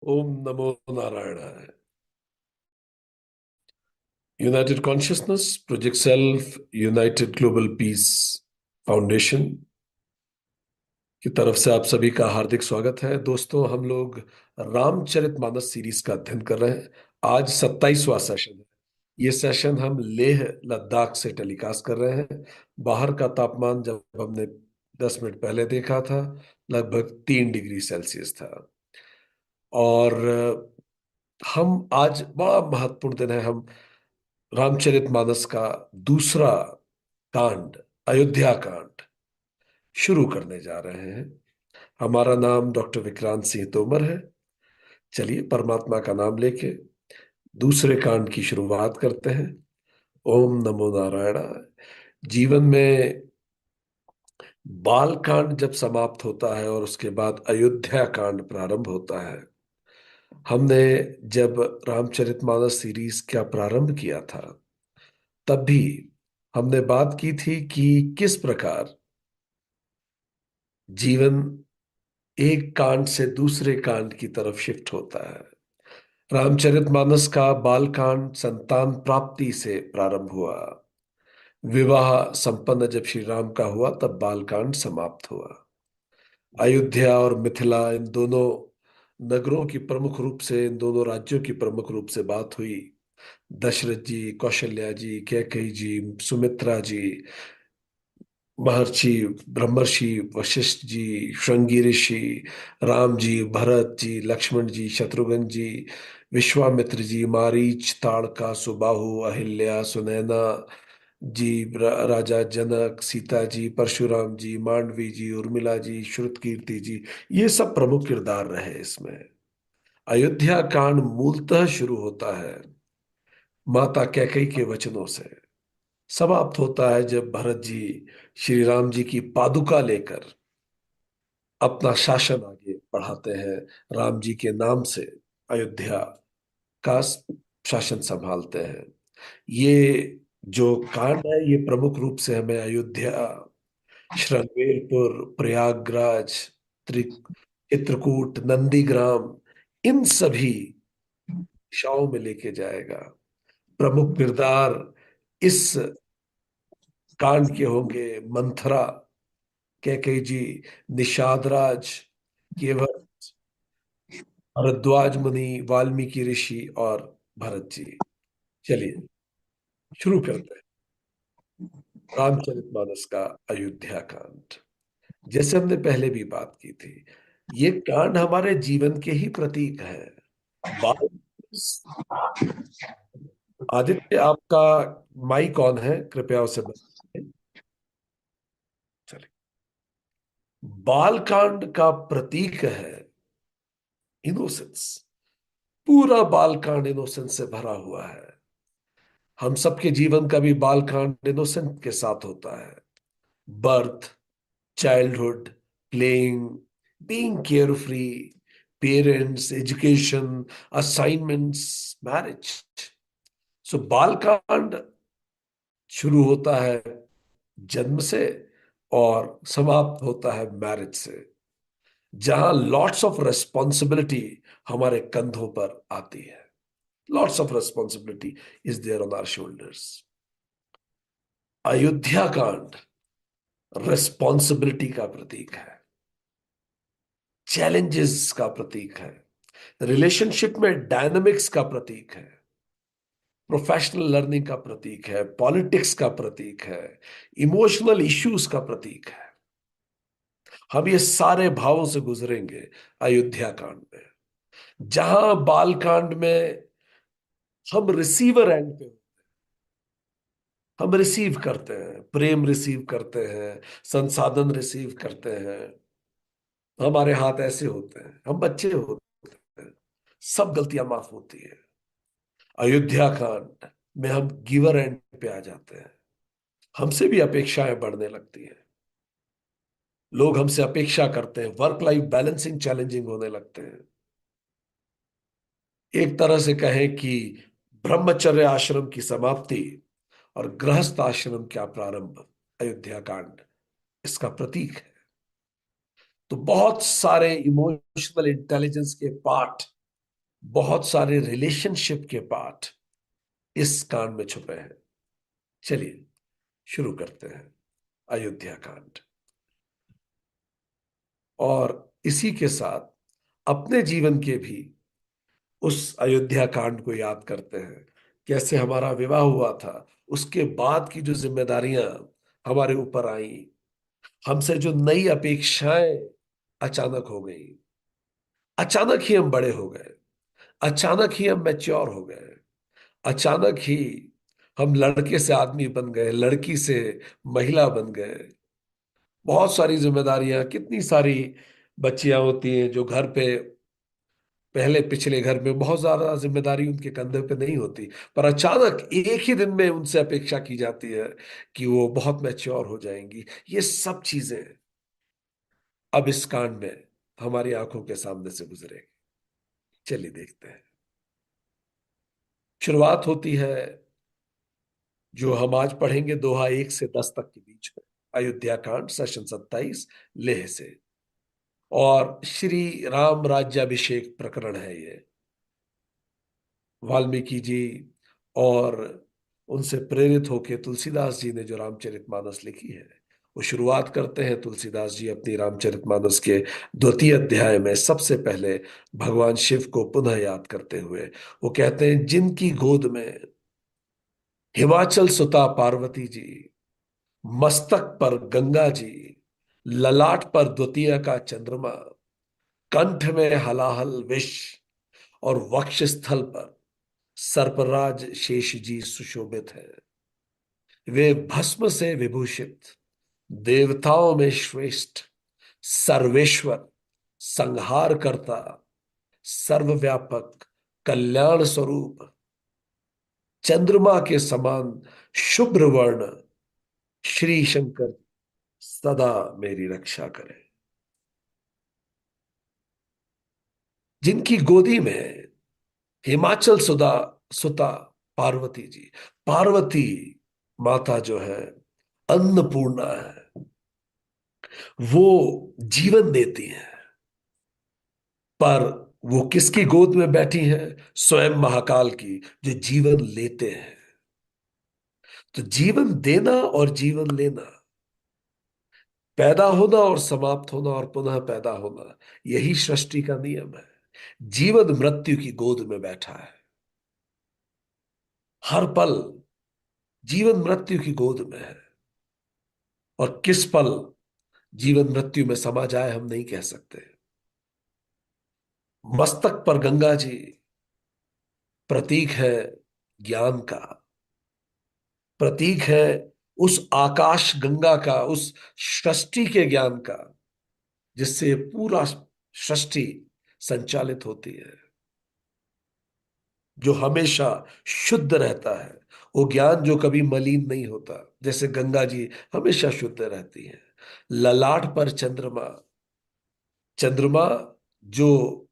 ओम नमो नारायणाय। United consciousness project self United global peace foundation की तरफ से आप सभी का हार्दिक स्वागत है। दोस्तों, हम लोग रामचरितमानस सीरीज का अध्ययन कर रहे हैं। आज 27वां सेशन है। ये सेशन हम लेह लद्दाख से टेलीकास्ट कर रहे हैं। बाहर का तापमान जब हमने 10 मिनट पहले देखा था, लगभग 3 डिग्री सेल्सियस था। और हम आज बड़ा महत्वपूर्ण दिन है। हम रामचरितमानस का दूसरा कांड, अयोध्या कांड, शुरू करने जा रहे हैं। हमारा नाम डॉक्टर विक्रांत सिंह तोमर है। चलिए, परमात्मा का नाम लेके दूसरे कांड की शुरुआत करते हैं। ओम नमो नारायण। जीवन में बाल कांड जब समाप्त होता है और उसके बाद अयोध्या कांड प्रारंभ होता है। हमने जब रामचरितमानस सीरीज का प्रारंभ किया था, तब भी हमने बात की थी कि किस प्रकार जीवन एक कांड से दूसरे कांड की तरफ शिफ्ट होता है। रामचरितमानस का बाल कांड संतान प्राप्ति से प्रारंभ हुआ। विवाह संपन्न जब श्री राम का हुआ, तब बाल कांड समाप्त हुआ। अयोध्या और मिथिला, इन दोनों नगरों की प्रमुख रूप से, इन दोनों राज्यों की प्रमुख रूप से बात हुई। दशरथ जी, कौशल्या जी, कैकेयी जी, सुमित्रा जी, महर्षि ब्रह्मर्षि वशिष्ठ जी, श्रृंगी ऋषि, राम जी, भरत जी, लक्ष्मण जी, शत्रुघ्न जी, विश्वामित्र जी, मारीच, ताड़का, सुबाहु, अहिल्या, सुनैना जी, राजा जनक, सीता जी, परशुराम जी, मांडवी जी, उर्मिला जी, श्रुतकीर्ति जी, ये सब प्रमुख किरदार रहे इसमें। अयोध्या कांड मूलतः शुरू होता है माता कैकेयी के वचनों से, समाप्त होता है जब भरत जी श्री राम जी की पादुका लेकर अपना शासन आगे बढ़ाते हैं। राम जी के नाम से अयोध्या का शासन संभालते हैं। ये जो कांड है, ये प्रमुख रूप से हमें अयोध्या, श्रृंगेरपुर, प्रयागराज, चित्रकूट, नंदीग्राम, इन सभी दिशाओं में लेके जाएगा। प्रमुख किरदार इस कांड के होंगे मंथरा, कैकेयी जी, निषाद राज, केवल, भरद्वाज मुनि, वाल्मीकि ऋषि और भरत जी। चलिए शुरू करते हैं रामचरितमानस का अयोध्या कांड। जैसे हमने पहले भी बात की थी, ये कांड हमारे जीवन के ही प्रतीक है। बाल आदित्य, आपका माइक ऑन है, कृपया उसे बंद करें। चलिए, बाल कांड का प्रतीक है इनोसेंस। पूरा बाल कांड इनोसेंस से भरा हुआ है। हम सबके जीवन का भी बाल कांड इनोसेंट के साथ होता है। Birth, childhood, playing, being care free, parents, education, assignments, marriage. So Bal Kand शुरू होता है जन्म से और समाप्त होता है मैरिज से, जहां लॉट्स ऑफ रेस्पॉन्सिबिलिटी हमारे कंधों पर आती है। Lots of responsibility is there on our shoulders. Ayodhya Kand responsibility का प्रतीक है, चैलेंजेस का प्रतीक है, रिलेशनशिप में डायनामिक्स का प्रतीक है, प्रोफेशनल लर्निंग का प्रतीक है, पॉलिटिक्स का प्रतीक है, इमोशनल इश्यूज का प्रतीक है। हम ये सारे भावों से गुजरेंगे अयोध्या कांड में। जहां बाल कांड में हम रिसीवर एंड पे, हम रिसीव करते हैं, प्रेम रिसीव करते हैं, संसाधन रिसीव करते हैं, हमारे हाथ ऐसे होते हैं, हम बच्चे होते हैं, सब गलतियां माफ होती है। अयोध्या कांड में हम गिवर एंड पे आ जाते हैं। हमसे भी अपेक्षाएं बढ़ने लगती हैं। लोग हमसे अपेक्षा करते हैं, वर्क लाइफ बैलेंसिंग चैलेंजिंग होने लगते हैं। एक तरह से कहें कि ब्रह्मचर्य आश्रम की समाप्ति और गृहस्थ आश्रम का प्रारंभ, अयोध्या कांड इसका प्रतीक है। तो बहुत सारे इमोशनल इंटेलिजेंस के पाठ बहुत सारे रिलेशनशिप के पार्ट इस कांड में छुपे हैं। चलिए शुरू करते हैं। अयोध्या कांड। और इसी के साथ अपने जीवन के भी उस अयोध्या कांड को याद करते हैं। कैसे हमारा विवाह हुआ था, उसके बाद की जो जिम्मेदारियां हमारे ऊपर आई, हमसे जो नई अपेक्षाएं अचानक हो गई, अचानक ही हम बड़े हो गए, अचानक ही हम मैच्योर हो गए, अचानक ही हम लड़के से आदमी बन गए, लड़की से महिला बन गए। बहुत सारी जिम्मेदारियां, कितनी सारी बच्चियां होती हैं जो घर पे, पहले पिछले घर में बहुत ज्यादा जिम्मेदारी उनके कंधे पे नहीं होती, पर अचानक एक ही दिन में उनसे अपेक्षा की जाती है कि वो बहुत मैच्योर हो जाएंगी। ये सब चीजें अब इस कांड में हमारी आंखों के सामने से गुजरेगी। चलिए देखते हैं। शुरुआत होती है, जो हम आज पढ़ेंगे, दोहा 1 से 10 तक के बीच में। अयोध्या कांड सेशन 27, लेह से। और श्री राम राज्याभिषेक प्रकरण है ये। वाल्मीकि जी और उनसे प्रेरित होकर तुलसीदास जी ने जो रामचरितमानस लिखी है, वो शुरुआत करते हैं तुलसीदास जी अपनी रामचरितमानस के 2 अध्याय में सबसे पहले भगवान शिव को पुनः याद करते हुए। वो कहते हैं, जिनकी गोद में हिमाचल सुता पार्वती जी, मस्तक पर गंगा जी, ललाट पर द्वितीय का चंद्रमा, कंठ में हलाहल विष, और वक्षस्थल पर सर्पराज शेष जी सुशोभित है। वे भस्म से विभूषित, देवताओं में श्रेष्ठ, सर्वेश्वर, संहार करता, सर्वव्यापक, कल्याण स्वरूप, चंद्रमा के समान शुभ्र वर्ण श्री शंकर सदा मेरी रक्षा करे। जिनकी गोदी में हिमाचल सुदा सुता पार्वती जी, पार्वती माता जो है अन्नपूर्णा है, वो जीवन देती है। पर वो किसकी गोद में बैठी हैं? स्वयं महाकाल की, जो जीवन लेते हैं। तो जीवन देना और जीवन लेना, पैदा होना और समाप्त होना और पुनः पैदा होना, यही सृष्टि का नियम है। जीवन मृत्यु की गोद में बैठा है। हर पल जीवन मृत्यु की गोद में है। और किस पल जीवन मृत्यु में समा जाए हम नहीं कह सकते। मस्तक पर गंगा जी प्रतीक है ज्ञान का, प्रतीक है उस आकाश गंगा का, उस सृष्टि के ज्ञान का, जिससे ये पूरा सृष्टि संचालित होती है, जो हमेशा शुद्ध रहता है। वो ज्ञान जो कभी मलिन नहीं होता, जैसे गंगा जी हमेशा शुद्ध रहती है। ललाट पर चंद्रमा, चंद्रमा जो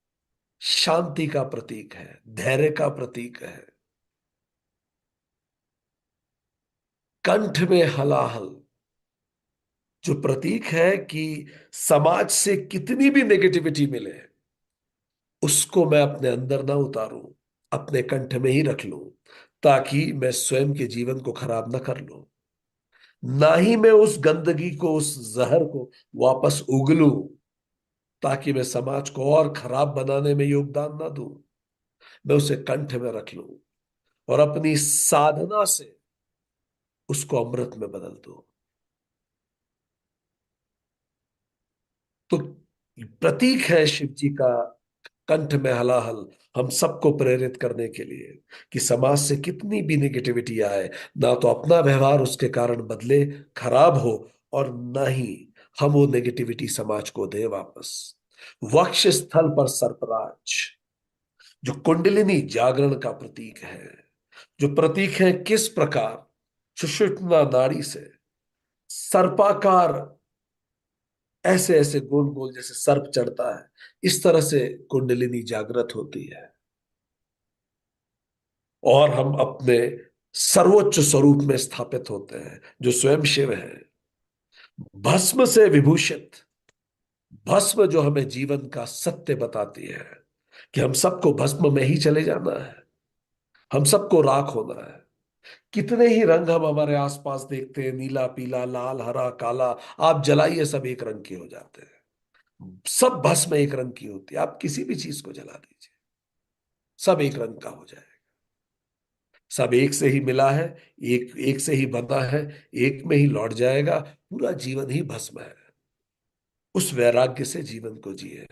शांति का प्रतीक है, धैर्य का प्रतीक है। कंठ में हलाहल, जो प्रतीक है कि समाज से कितनी भी नेगेटिविटी मिले, उसको मैं अपने अंदर ना उतारूं, अपने कंठ में ही रख लूं, ताकि मैं स्वयं के जीवन को खराब ना कर लूं। ना ही मैं उस गंदगी को, उस जहर को वापस उगलूं, ताकि मैं समाज को और खराब बनाने में योगदान ना दूं। मैं उसे कंठ में रख लूं और अपनी साधना से उसको अमृत में बदल दूं। तो प्रतीक है शिव जी का कंठ में हलाहल, हम सबको प्रेरित करने के लिए कि समाज से कितनी भी नेगेटिविटी आए, ना तो अपना व्यवहार उसके कारण बदले, खराब हो, और ना ही हम वो नेगेटिविटी समाज को दे वापस। वक्ष स्थल पर सर्पराज, जो कुंडलिनी जागरण का प्रतीक है, जो प्रतीक है किस प्रकार सुषुम्ना नाड़ी से सर्पाकार, ऐसे ऐसे गोल गोल जैसे सर्प चढ़ता है, इस तरह से कुंडलिनी जागृत होती है। और हम अपने सर्वोच्च स्वरूप में स्थापित होते हैं, जो स्वयं शिव है। भस्म से विभूषित, भस्म जो हमें जीवन का सत्य बताती है, कि हम सबको भस्म में ही चले जाना है, हम सबको राख होना है। कितने ही रंग हम हमारे आसपास देखते हैं, नीला पीला लाल हरा काला, आप जलाइए सब एक रंग के हो जाते हैं। सब भस्म एक रंग की होती है, आप किसी भी चीज को जला दीजिए, सब एक रंग का हो जाएगा। सब एक से ही मिला है, एक एक से ही बना है, एक में ही लौट जाएगा। पूरा जीवन ही भस्म है। उस वैराग्य से जीवन को जिए।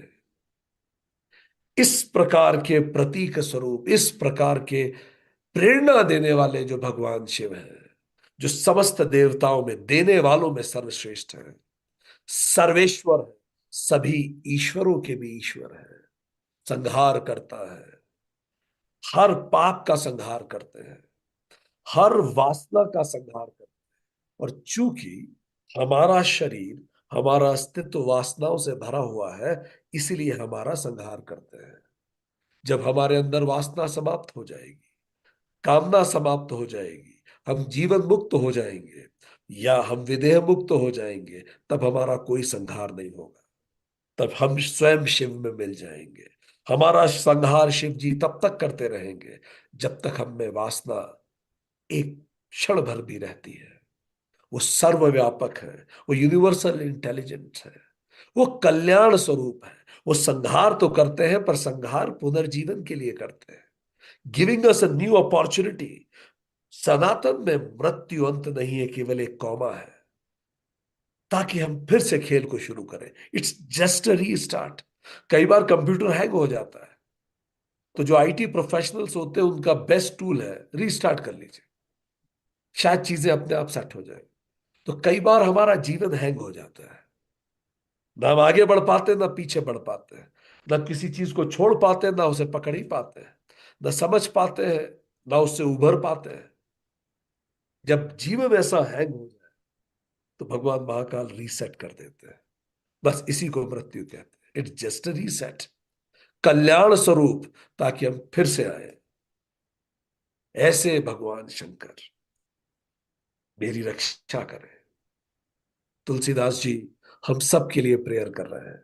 इस प्रकार के प्रतीक स्वरूप, इस प्रकार के प्रेरणा देने वाले जो भगवान शिव हैं, जो समस्त देवताओं में देने वालों में सर्वश्रेष्ठ हैं, सर्वेश्वर है, सभी ईश्वरों के भी ईश्वर है, संहार करता है, हर पाप का संहार करते हैं, हर वासना का संहार करते हैं। और चूंकि हमारा शरीर, हमारा अस्तित्व वासनाओं से भरा हुआ है, इसीलिए हमारा संहार करते हैं। जब हमारे अंदर वासना समाप्त हो जाएगी, कामना समाप्त हो जाएगी, हम जीवन मुक्त हो जाएंगे या हम विदेह मुक्त हो जाएंगे, तब हमारा कोई संहार नहीं होगा। तब हम स्वयं शिव में मिल जाएंगे। हमारा संहार शिव जी तब तक करते रहेंगे जब तक हम में वासना एक क्षण भर भी रहती है। वो सर्वव्यापक है, वो यूनिवर्सल इंटेलिजेंस है, वो कल्याण स्वरूप है। वो संहार तो करते हैं, पर संहार पुनर्जीवन के लिए करते हैं, giving us a new opportunity. सनातन में मृत्यु अंत नहीं है, केवल एक कौमा है, ताकि हम फिर से खेल को शुरू करें। It's just a restart. कई बार कंप्यूटर हैंग हो जाता है, तो जो आईटी प्रोफेशनल्स होते हैं उनका बेस्ट टूल है रीस्टार्ट कर लीजिए, शायद चीजें अपने आप सेट हो जाए। तो कई बार हमारा जीवन हैंग हो जाता है, ना हम आगे बढ़ पाते ना पीछे बढ़ पाते हैं, ना किसी चीज को छोड़ पाते हैं ना उसे पकड़ ही पाते हैं, ना समझ पाते हैं ना उससे उभर पाते हैं। जब जीवन ऐसा हैंग हो जाए तो भगवान महाकाल रीसेट कर देते हैं। बस इसी को मृत्यु कहते हैं। इट्स जस्ट अ रीसेट, कल्याण स्वरूप, ताकि हम फिर से आए। ऐसे भगवान शंकर मेरी रक्षा करें। तुलसीदास जी हम सब के लिए प्रेयर कर रहे हैं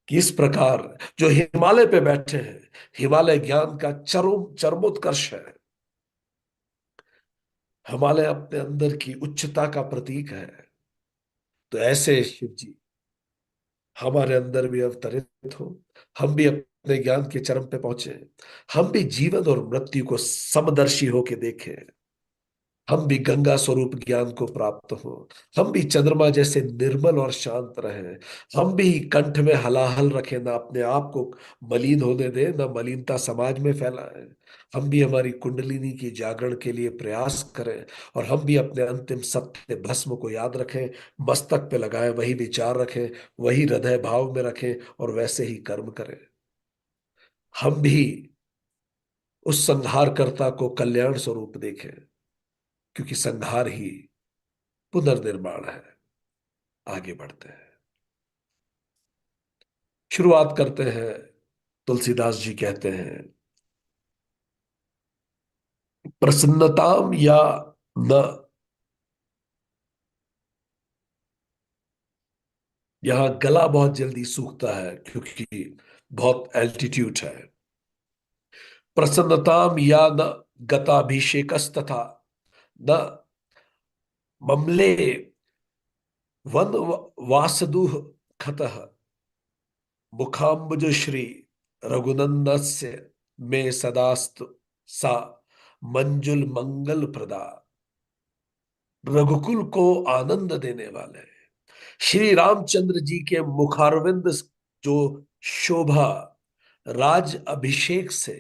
कि इस प्रकार जो हिमालय पे बैठे हैं, हिमालय ज्ञान का चरमोत्कर्ष है। हिमालय अपने अंदर की उच्चता का प्रतीक है। तो ऐसे शिव जी हमारे अंदर भी अवतरित हो, हम भी अपने ज्ञान के चरम पे पहुंचे, हम भी जीवन और मृत्यु को समदर्शी होके देखें, हम भी गंगा स्वरूप ज्ञान को प्राप्त हो, हम भी चंद्रमा जैसे निर्मल और शांत रहें, हम भी कंठ में हलाहल रखें, ना अपने आप को मलिन होने दें, ना मलिनता समाज में फैलाएं। हम भी हमारी कुंडलिनी की जागरण के लिए प्रयास करें, और हम भी अपने अंतिम सत्य भस्म को याद रखें, मस्तक पे लगाएं, वही विचार रखें, वही हृदय भाव में रखें और वैसे ही कर्म करें। हम भी उस संहारकर्ता को कल्याण स्वरूप देखें, क्योंकि संहार ही पुनर्निर्माण है। आगे बढ़ते हैं, शुरुआत करते हैं। तुलसीदास जी कहते हैं, प्रसन्नताम या न। यहां गला बहुत जल्दी सूखता है क्योंकि बहुत एल्टीट्यूड है। प्रसन्नताम या न गताभिषेकस्तथा न ममले वन वासदुह खतः मुखाम्बुज श्री रघुनंदस्य में सदास्तु सा मंजुल मंगल प्रदा। रघुकुल को आनंद देने वाले श्री रामचंद्र जी के मुखारविंद जो शोभा राज अभिषेक से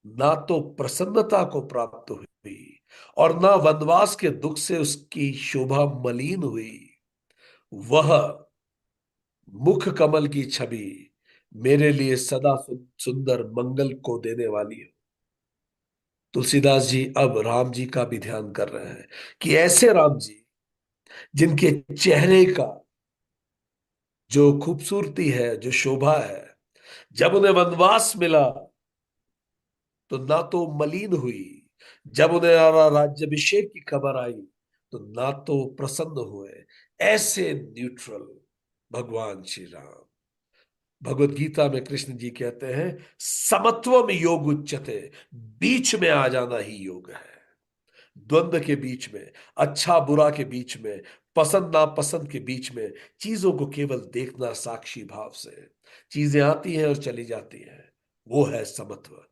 ना तो प्रसन्नता को प्राप्त हुई, और ना वनवास के दुख से उसकी शोभा मलिन हुई, वह मुख कमल की छवि मेरे लिए सदा सुंदर मंगल को देने वाली है। तुलसीदास जी अब राम जी का भी ध्यान कर रहे हैं कि ऐसे राम जी जिनके चेहरे का जो खूबसूरती है, जो शोभा है, जब उन्हें वनवास मिला तो ना तो मलिन हुई, जब उन्हें राज्याभिषेक की खबर आई तो ना तो प्रसन्न हुए। ऐसे न्यूट्रल भगवान श्री राम, भगवत गीता में कृष्ण जी कहते हैं, समत्वम योग उच्यते, बीच में आ जाना ही योग है। द्वंद्व के बीच में, अच्छा बुरा के बीच में, पसंद नापसंद के बीच में, चीजों को केवल देखना साक्षी भाव से। चीजें आती हैं और चली जाती हैं, वो है समत्व।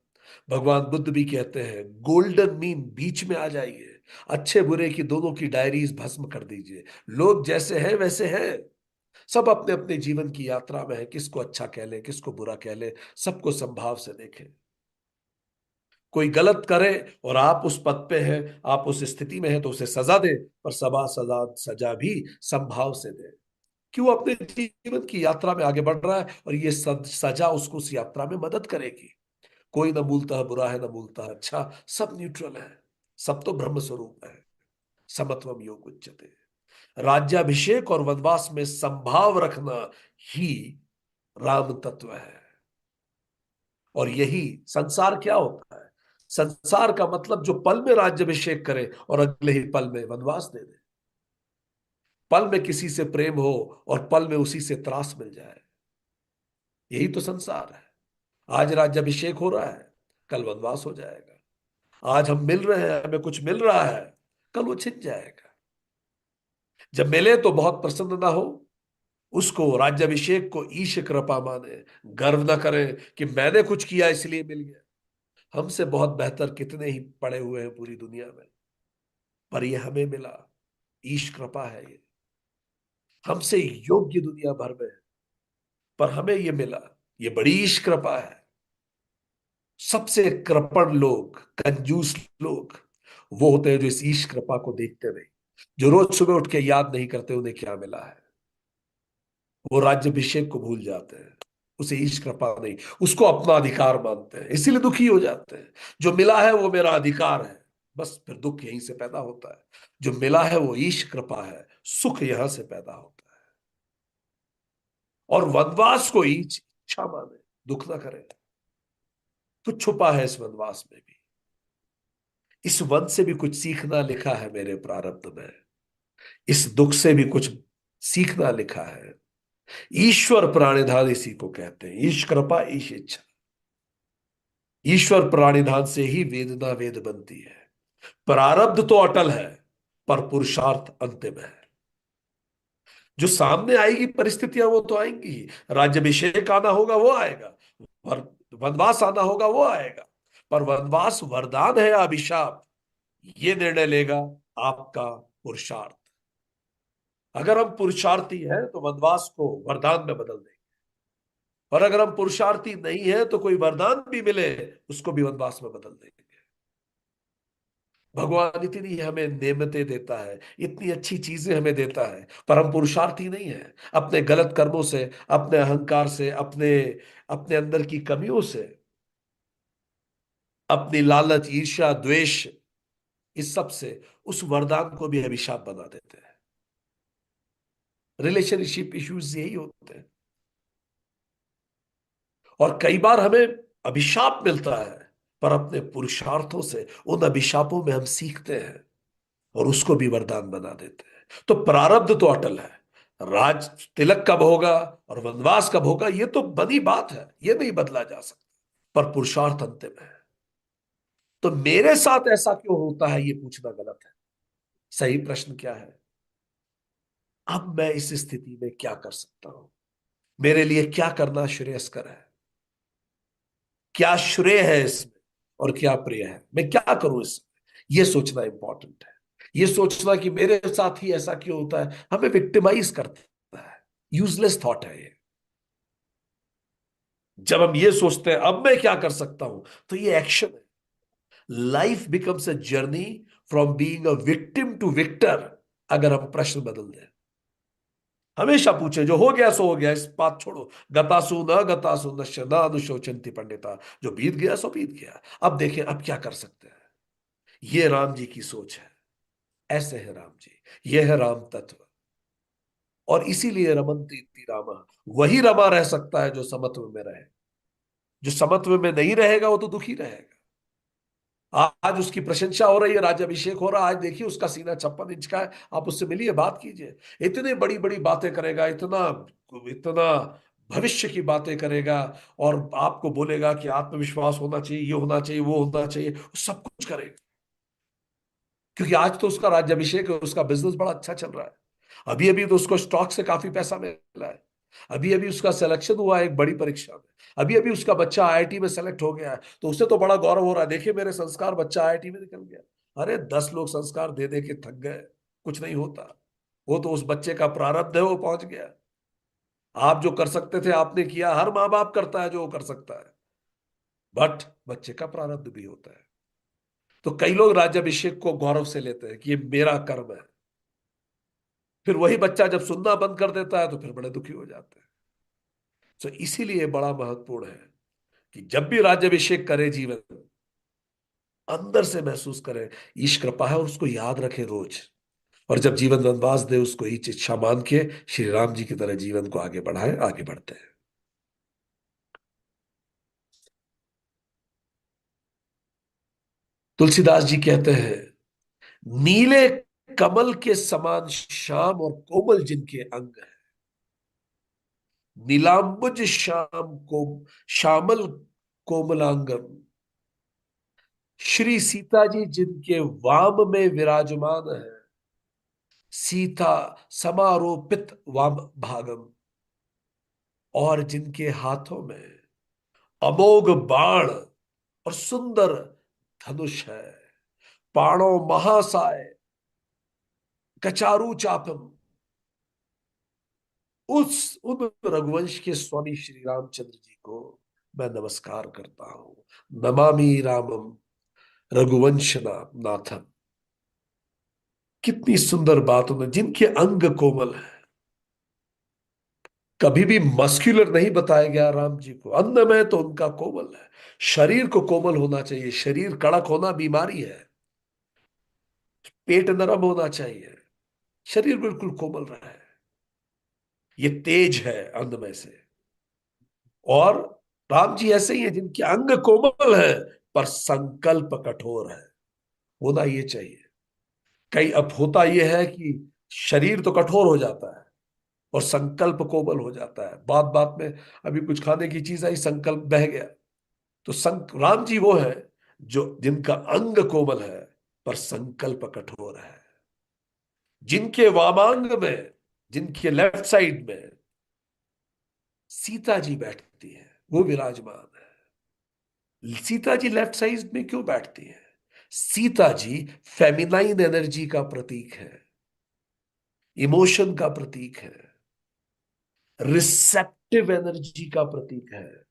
भगवान बुद्ध भी कहते हैं, गोल्डन मीन, बीच में आ जाइए। अच्छे बुरे की दोनों की डायरीज भस्म कर दीजिए। लोग जैसे हैं वैसे हैं। सब अपने अपने जीवन की यात्रा में है, किसको अच्छा कह ले किसको बुरा कह ले, सबको संभाव से देखें। कोई गलत करे और आप उस पद पे हैं, आप उस स्थिति में हैं, तो उसे सजा दे, पर सजा सजा सजा भी संभाव से दे। क्यों? अपने जीवन की यात्रा में आगे बढ़ रहा है और ये सजा उसको उस यात्रा में मदद करेगी। कोई ना मूलतः बुरा है ना मूलतः अच्छा, सब न्यूट्रल है। सब तो ब्रह्म स्वरूप है। समत्वम योग उच्यते। राज्याभिषेक और वनवास में संभाव रखना ही राम तत्व है। और यही संसार क्या होता है? संसार का मतलब जो पल में राज्याभिषेक करे और अगले ही पल में वनवास दे दे। पल में किसी से प्रेम हो और पल में उसी से त्रास मिल जाए। यही तो संसार है। आज राज्याभिषेक हो रहा है, कल वनवास हो जाएगा। आज हम मिल रहे हैं, हमें कुछ मिल रहा है, कल वो छिन जाएगा। जब मिले तो बहुत प्रसन्न ना हो, उसको राज्याभिषेक को ईश कृपा माने। गर्व ना करें कि मैंने कुछ किया इसलिए मिल गया। हमसे बहुत बेहतर कितने ही पड़े हुए हैं पूरी दुनिया में, पर ये हमें मिला। ईश कृपा है ये। हमसे योग्य दुनिया भर में है, पर हमें ये मिला। ये बड़ी ईश कृपा है। सबसे कृपण लोग, कंजूस लोग वो होते हैं जो इस ईश कृपा को देखते नहीं, जो रोज सुबह उठ के याद नहीं करते उन्हें क्या मिला है। वो राज्याभिषेक को भूल जाते हैं, उसे ईश कृपा नहीं, उसको अपना अधिकार मानते हैं, इसीलिए दुखी हो जाते हैं। जो मिला है वो मेरा अधिकार है, बस फिर दुख यहीं से पैदा होता है। जो मिला है वो ईश कृपा है, सुख यहां से पैदा होता है। और वनवास को इच्छा माने, दुख ना करे। कुछ छुपा है इस वनवास में भी। इस वन से भी कुछ सीखना लिखा है मेरे प्रारब्ध में। इस दुख से भी कुछ सीखना लिखा है। ईश्वर प्राणिधान इसी को कहते हैं, ईश कृपा ईश इच्छा। ईश्वर प्राणिधान से ही वेदना वेद बनती है। प्रारब्ध तो अटल है, पर पुरुषार्थ अंतिम है। जो सामने आएगी परिस्थितियां वो तो आएंगी ही। राज्याभिषेक आना होगा वो आएगा, वर वनवास आना होगा वो आएगा। पर वनवास वरदान है या अभिशाप, ये निर्णय लेगा आपका पुरुषार्थ। अगर हम पुरुषार्थी हैं तो वनवास को वरदान में बदल देंगे, और अगर हम पुरुषार्थी नहीं है तो कोई वरदान भी मिले उसको भी वनवास में बदल देंगे। भगवान इतनी हमें नेमतें देता है, इतनी अच्छी चीजें हमें देता है, पर हम पुरुषार्थी नहीं है। अपने गलत कर्मों से, अपने अहंकार से, अपने अपने अंदर की कमियों से, अपनी लालच ईर्ष्या द्वेष, इस सब से उस वरदान को भी अभिशाप बना देते हैं। रिलेशनशिप इश्यूज यही होते हैं। और कई बार हमें अभिशाप मिलता है, पर अपने पुरुषार्थों से उन अभिशापों में हम सीखते हैं और उसको भी वरदान बना देते हैं। तो प्रारब्ध तो अटल है। राज तिलक कब होगा और वनवास कब होगा ये तो बनी बात है, ये नहीं बदला जा सकता। पर पुरुषार्थ अंतिम है। तो मेरे साथ ऐसा क्यों होता है ये पूछना गलत है। सही प्रश्न क्या है? अब मैं इस स्थिति में क्या कर सकता हूं? मेरे लिए क्या करना श्रेयस्कर है? क्या श्रेय है इसमें और क्या प्रिय है? मैं क्या करूं इसमें? ये सोचना इंपॉर्टेंट है। ये सोचना कि मेरे साथ ही ऐसा क्यों होता है, हमें विक्टिमाइज करता है। यूजलेस थॉट है ये। जब हम ये सोचते हैं अब मैं क्या कर सकता हूं, तो ये एक्शन है। Life becomes a journey from being a victim to victor, अगर हम प्रश्न बदल दें। हमेशा पूछे, जो हो गया सो हो गया, इस बात छोड़ो। गतासु नश्य न अनुशोचंति पंडिता, जो बीत गया सो बीत गया। अब देखें अब क्या कर सकते हैं। ये राम जी की सोच है। ऐसे है राम जी, ये है राम तत्व। और इसीलिए रमन्ति इति रामा, वही रमा रह सकता है जो समत्व में रहे। जो समत्व में नहीं रहेगा वो तो दुखी रहेगा। आज उसकी प्रशंसा हो रही है, राज्याभिषेक हो रहा है, आज देखिए उसका सीना 56 इंच का है। आप उससे मिलिए, बात कीजिए, इतनी बड़ी बड़ी बातें करेगा, इतना इतना भविष्य की बातें करेगा और आपको बोलेगा कि आत्मविश्वास होना चाहिए, ये होना चाहिए, वो होना चाहिए, वो सब कुछ करेगा। क्योंकि आज तो उसका राज्याभिषेक है, उसका बिजनेस बड़ा अच्छा चल रहा है। अभी अभी तो उसको स्टॉक से काफी पैसा मिला है। अभी अभी उसका सिलेक्शन हुआ है एक बड़ी परीक्षा में। अभी अभी उसका बच्चा आईआईटी में सेलेक्ट हो गया है, तो उसे तो बड़ा गौरव हो रहा है, देखिए मेरे संस्कार, बच्चा आईआईटी में निकल गया। अरे 10 लोग संस्कार दे दे के थक गए, कुछ नहीं होता। वो तो उस बच्चे का प्रारब्ध है, वो पहुंच गया। आप जो कर सकते थे आपने किया, हर माँ बाप करता है जो वो कर सकता है, बट बच्चे का प्रारब्ध भी होता है। तो कई लोग राज्याभिषेक को गौरव से लेते हैं कि ये मेरा कर्म है। फिर वही बच्चा जब सुनना बंद कर देता है तो फिर बड़े दुखी हो जाते हैं। तो इसीलिए बड़ा महत्वपूर्ण है कि जब भी राज्याभिषेक करे जीवन में, अंदर से महसूस करे ईश कृपा है, और उसको याद रखे रोज। और जब जीवन वनवास दे, उसको ईच इच्छा मान के श्री राम जी की तरह जीवन को आगे बढ़ाए, आगे बढ़ते हैं। तुलसीदास जी कहते हैं, नीले कमल के समान श्याम और कोमल जिनके अंग है, नीलांबुज श्याम को श्यामल कोमलांगम, श्री सीता जी जिनके वाम में विराजमान है, सीता समारोपित वाम भागम, और जिनके हाथों में अमोघ बाण और सुंदर धनुष है, पाणो महासाय कचारू चापम, उस उन रघुवंश के स्वामी श्री रामचंद्र जी को मैं नमस्कार करता हूं। नमामि रामम रघुवंश नाथम। कितनी सुंदर बात उन्होंने, जिनके अंग कोमल है। कभी भी मस्क्यूलर नहीं बताया गया राम जी को, अंग में तो उनका कोमल है। शरीर को कोमल होना चाहिए, शरीर कड़क होना बीमारी है। पेट नरम होना चाहिए, शरीर बिल्कुल कोमल रहा है। ये तेज है अंग में से। और राम जी ऐसे ही है जिनके अंग कोमल है, पर संकल्प कठोर है। होना ये चाहिए। कई अब होता यह है कि शरीर तो कठोर हो जाता है और संकल्प कोमल हो जाता है, बात बात में। अभी कुछ खाने की चीज आई, संकल्प बह गया। तो राम जी वो है जो जिनका अंग कोमल है पर संकल्प कठोर है। जिनके वामांग में, जिनके लेफ्ट साइड में सीता जी बैठती है, वो विराजमान है। सीता जी लेफ्ट साइड में क्यों बैठती है? सीता जी फेमिनाइन एनर्जी का प्रतीक है, इमोशन का प्रतीक है, रिसेप्टिव एनर्जी का प्रतीक है,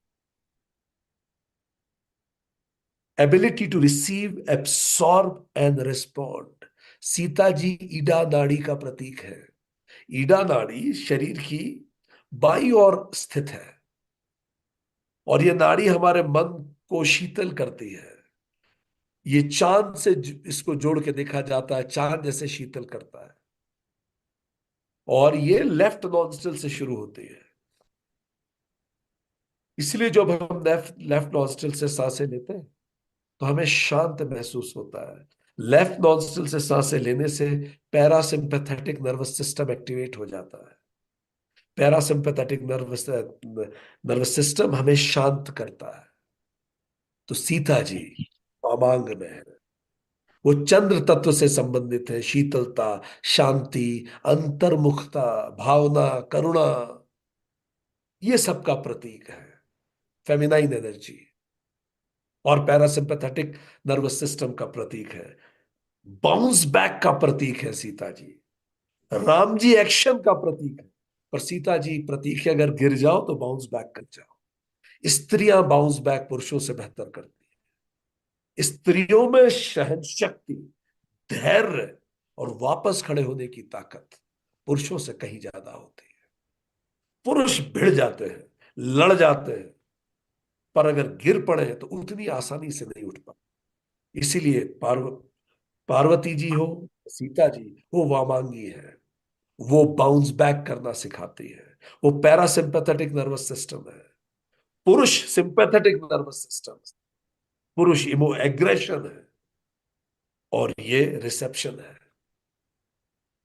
ability to receive, absorb and respond. Sita ji ईडा नाड़ी का प्रतीक है। ईडा नाड़ी शरीर की बाईं ओर स्थित है, और यह नाड़ी हमारे मन को शीतल करती है। ये चांद से इसको जोड़ के देखा जाता है, चांद जैसे शीतल करता है। और ये लेफ्ट नॉस्ट्रिल से शुरू होती है। इसलिए जब हम लेफ्ट लेफ्ट नॉस्ट्रिल से सांसें लेते हैं तो हमें शांत महसूस होता है। लेफ्ट नॉस्ट्रिल से सांसें लेने से पैरासिम्पैथेटिक नर्वस सिस्टम एक्टिवेट हो जाता है। पैरासिम्पैथेटिक नर्वस सिस्टम हमें शांत करता है। तो सीता जी वामांग में है, वो चंद्र तत्व से संबंधित है। शीतलता, शांति, अंतर्मुखता, भावना, करुणा, ये सब का प्रतीक है फेमिनाइन एनर्जी। और पैरासिम्पैथेटिक नर्वस सिस्टम का प्रतीक है, बाउंस बैक का प्रतीक है सीता जी। राम जी एक्शन का प्रतीक है, पर सीता जी प्रतीक है, अगर गिर जाओ तो बाउंस बैक कर जाओ। स्त्रियां बाउंस बैक पुरुषों से बेहतर करती है। स्त्रियों में सहन शक्ति, धैर्य और वापस खड़े होने की ताकत पुरुषों से कहीं ज्यादा होती है। पुरुष भिड़ जाते हैं, लड़ जाते हैं, पर अगर गिर पड़े तो उतनी आसानी से नहीं उठ पाते। इसीलिए पार्वती जी हो, सीता जी, वो वामांगी है। वो बाउंस बैक करना सिखाती है। वो पैरासिम्पैथेटिक नर्वस सिस्टम है। पुरुष सिंपैथेटिक नर्वस सिस्टम, पुरुष इमो एग्रेशन है, और ये रिसेप्शन है।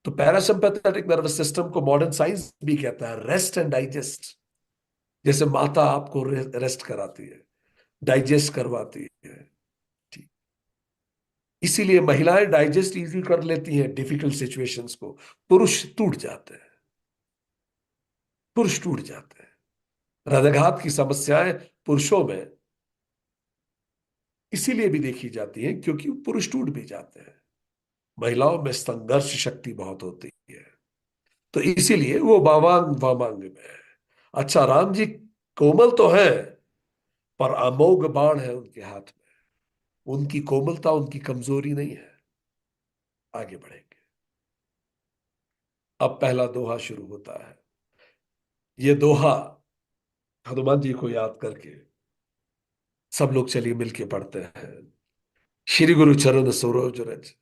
तो पैरासिम्पैथेटिक नर्वस सिस्टम को मॉडर्न साइंस भी कहता है रेस्ट एंड डाइजेस्ट। जैसे माता आपको रेस्ट कराती है, डाइजेस्ट करवाती है। ठीक। इसीलिए महिलाएं डाइजेस्ट इजी कर लेती हैं डिफिकल्ट सिचुएशंस को, पुरुष टूट जाते हैं। पुरुष टूट जाते हैं। हृदयाघात की समस्याएं पुरुषों में इसीलिए भी देखी जाती हैं क्योंकि पुरुष टूट भी जाते हैं। महिलाओं में संघर्ष शक्ति बहुत होती है, तो इसीलिए वो वामांग वामांग में है। अच्छा, राम जी कोमल तो है, पर अमोघ बाण है उनके हाथ में। उनकी कोमलता उनकी कमजोरी नहीं है। आगे बढ़ेंगे। अब पहला दोहा शुरू होता है। ये दोहा हनुमान जी को याद करके सब लोग चलिए मिलके पढ़ते हैं। श्री गुरु चरण सरोज रज,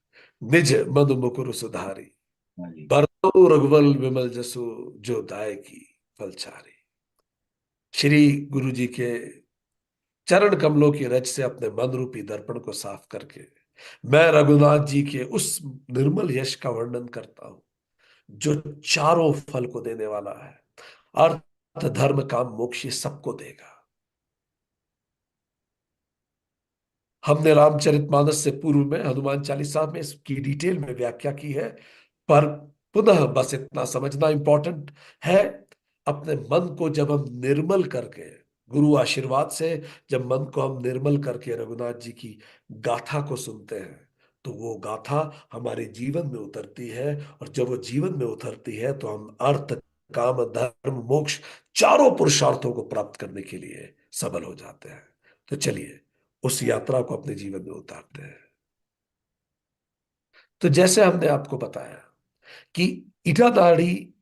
निज मद मुकुर सुधारी। हाँ जी। बरनउँ रघुवर विमल जसु, जो दायकी फलचारी। श्री गुरु जी के चरण कमलों की रज से अपने मन रूपी दर्पण को साफ करके मैं रघुनाथ जी के उस निर्मल यश का वर्णन करता हूं, जो चारों फल को देने वाला है। अर्थ धर्म काम मोक्ष ये सबको देगा। हमने रामचरितमानस से पूर्व में हनुमान चालीसा में इसकी डिटेल में व्याख्या की है, पर पुनः बस इतना समझना इंपॉर्टेंट है। अपने मन को जब हम निर्मल करके, गुरु आशीर्वाद से, जब मन को हम निर्मल करके रघुनाथ जी की गाथा को सुनते हैं, तो वो गाथा हमारे जीवन में उतरती है। और जब वो जीवन में उतरती है तो हम अर्थ काम धर्म मोक्ष चारों पुरुषार्थों को प्राप्त करने के लिए सबल हो जाते हैं। तो चलिए उस यात्रा को अपने जीवन में उतारते हैं। तो जैसे हमने आपको बताया कि इटा नाड़ी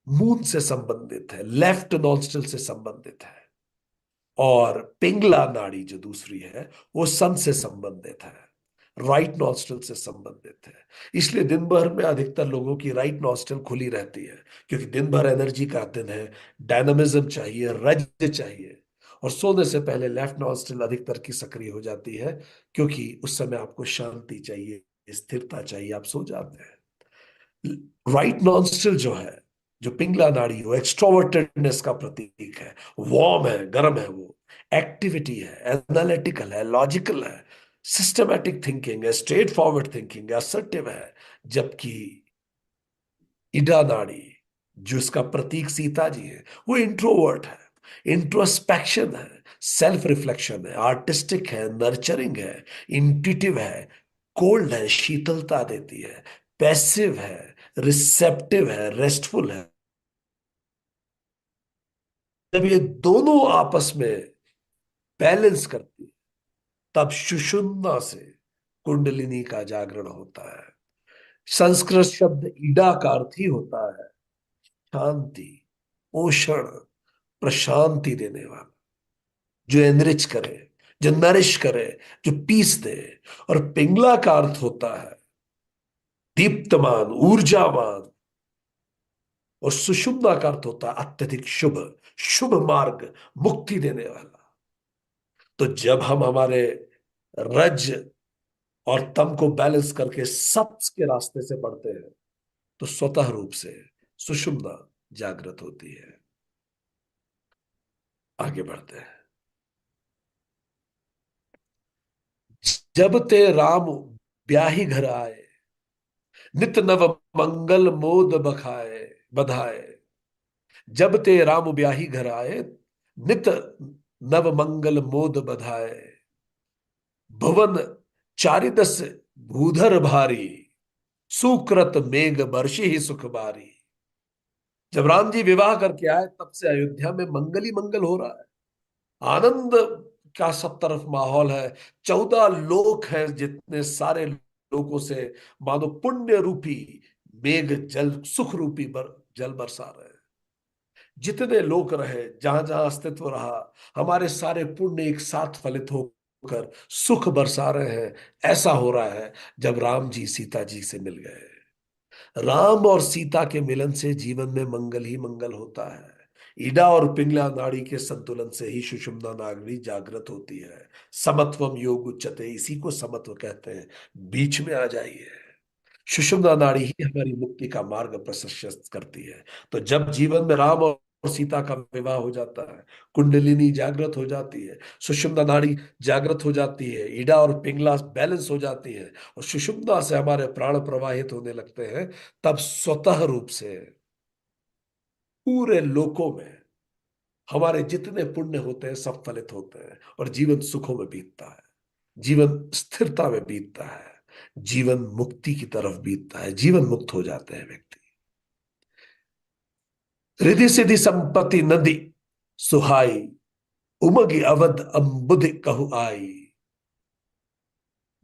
मून से संबंधित है, लेफ्ट नॉस्ट्रल से संबंधित है, और पिंगला नाड़ी जो दूसरी है वो सन से संबंधित है, राइट नॉस्ट्रल से संबंधित है। इसलिए दिन भर में अधिकतर लोगों की राइट नॉस्ट्रल खुली रहती है, क्योंकि दिन भर एनर्जी का दिन है, डायनामिज्म चाहिए, रज चाहिए। और सोने से पहले लेफ्ट नॉस्ट्रल अधिकतर की सक्रिय हो जाती है, क्योंकि उस समय आपको शांति चाहिए, स्थिरता चाहिए, आप सो जाते हैं। राइट नॉस्ट्रल जो है, जो पिंगला नाड़ी, वो एक्सट्रोवर्टेडनेस का प्रतीक है, वार्म है, गर्म है, वो एक्टिविटी है, एनालिटिकल है, लॉजिकल है, सिस्टमैटिक थिंकिंग है, स्ट्रेट फॉरवर्ड थिंकिंग है, असर्टिव है। जबकि इडा नाड़ी, जो इसका प्रतीक सीता जी है, वो इंट्रोवर्ट है, इंट्रोस्पेक्शन है, सेल्फ रिफ्लेक्शन है, आर्टिस्टिक है, नर्चरिंग है, इंट्यूटिव है, कोल्ड है, शीतलता देती है, पैसिव है, रिसेप्टिव है, रेस्टफुल है। जब ये दोनों आपस में बैलेंस करती है, तब सुषुम्ना से कुंडलिनी का जागरण होता है। संस्कृत शब्द ईडा का अर्थ ही होता है शांति, पोषण, प्रशांति देने वाला, जो एनरिच करे, जो नरिश करे, जो पीस दे। और पिंगला का अर्थ होता है दीप्तमान, ऊर्जावान। और सुषुम्ना का अर्थ होता है अत्यधिक शुभ, शुभ मार्ग, मुक्ति देने वाला। तो जब हम हमारे रज और तम को बैलेंस करके सत्य के रास्ते से बढ़ते हैं, तो स्वतः रूप से सुषुम्ना जागृत होती है। आगे बढ़ते हैं। जब ते राम ब्याही घर आए, नित नव मंगल मोद बखाए बधाए। जब ते राम ब्याही घर आए, नित नव मंगल मोद बधाए। भुवन चारिदस भूधर भारी, सुकृत मेघ बरषि ही सुख बारी। जब राम जी विवाह करके आए, तब से अयोध्या में मंगल ही मंगल हो रहा है। आनंद का सब तरफ माहौल है। 14 लोक हैं, जितने सारे लोगों से मानो पुण्य रूपी मेघ जल, सुख रूपी जल बरसा रहे हैं। जितने लोक रहे, जहां जहां अस्तित्व रहा, हमारे सारे पुण्य एक साथ फलित होकर सुख बरसा रहे हैं। ऐसा हो रहा है जब राम जी सीता जी से मिल गए। राम और सीता के मिलन से जीवन में मंगल ही मंगल होता है। ईडा और पिंगला नाड़ी के संतुलन से ही सुषुम्ना नाड़ी जागृत होती है। समत्वम योग उच्चते, इसी को समत्व कहते हैं। बीच में आ जाइए। सुषुम्ना नाड़ी ही हमारी मुक्ति का मार्ग प्रशस्त करती है। तो जब जीवन में राम और और सीता का विवाह हो जाता है। कुंडलिनी जागृत हो जाती है, सुषुम्ना नाड़ी जागृत हो जाती है, ईडा और पिंगला बैलेंस हो जाती है, और सुषुम्ना से हमारे प्राण प्रवाहित होने लगते हैं। तब स्वतः रूप से पूरे लोकों में हमारे जितने पुण्य होते हैं सब फलित होते हैं, और जीवन सुखों में बीतता है, जीवन स्थिरता में बीतता है, जीवन मुक्ति की तरफ बीतता है, जीवन मुक्त हो जाते हैं व्यक्ति। रिधि सिद्धि संपत्ति नदी सुहाई, उमगी अवध अम्बुध कहु आई।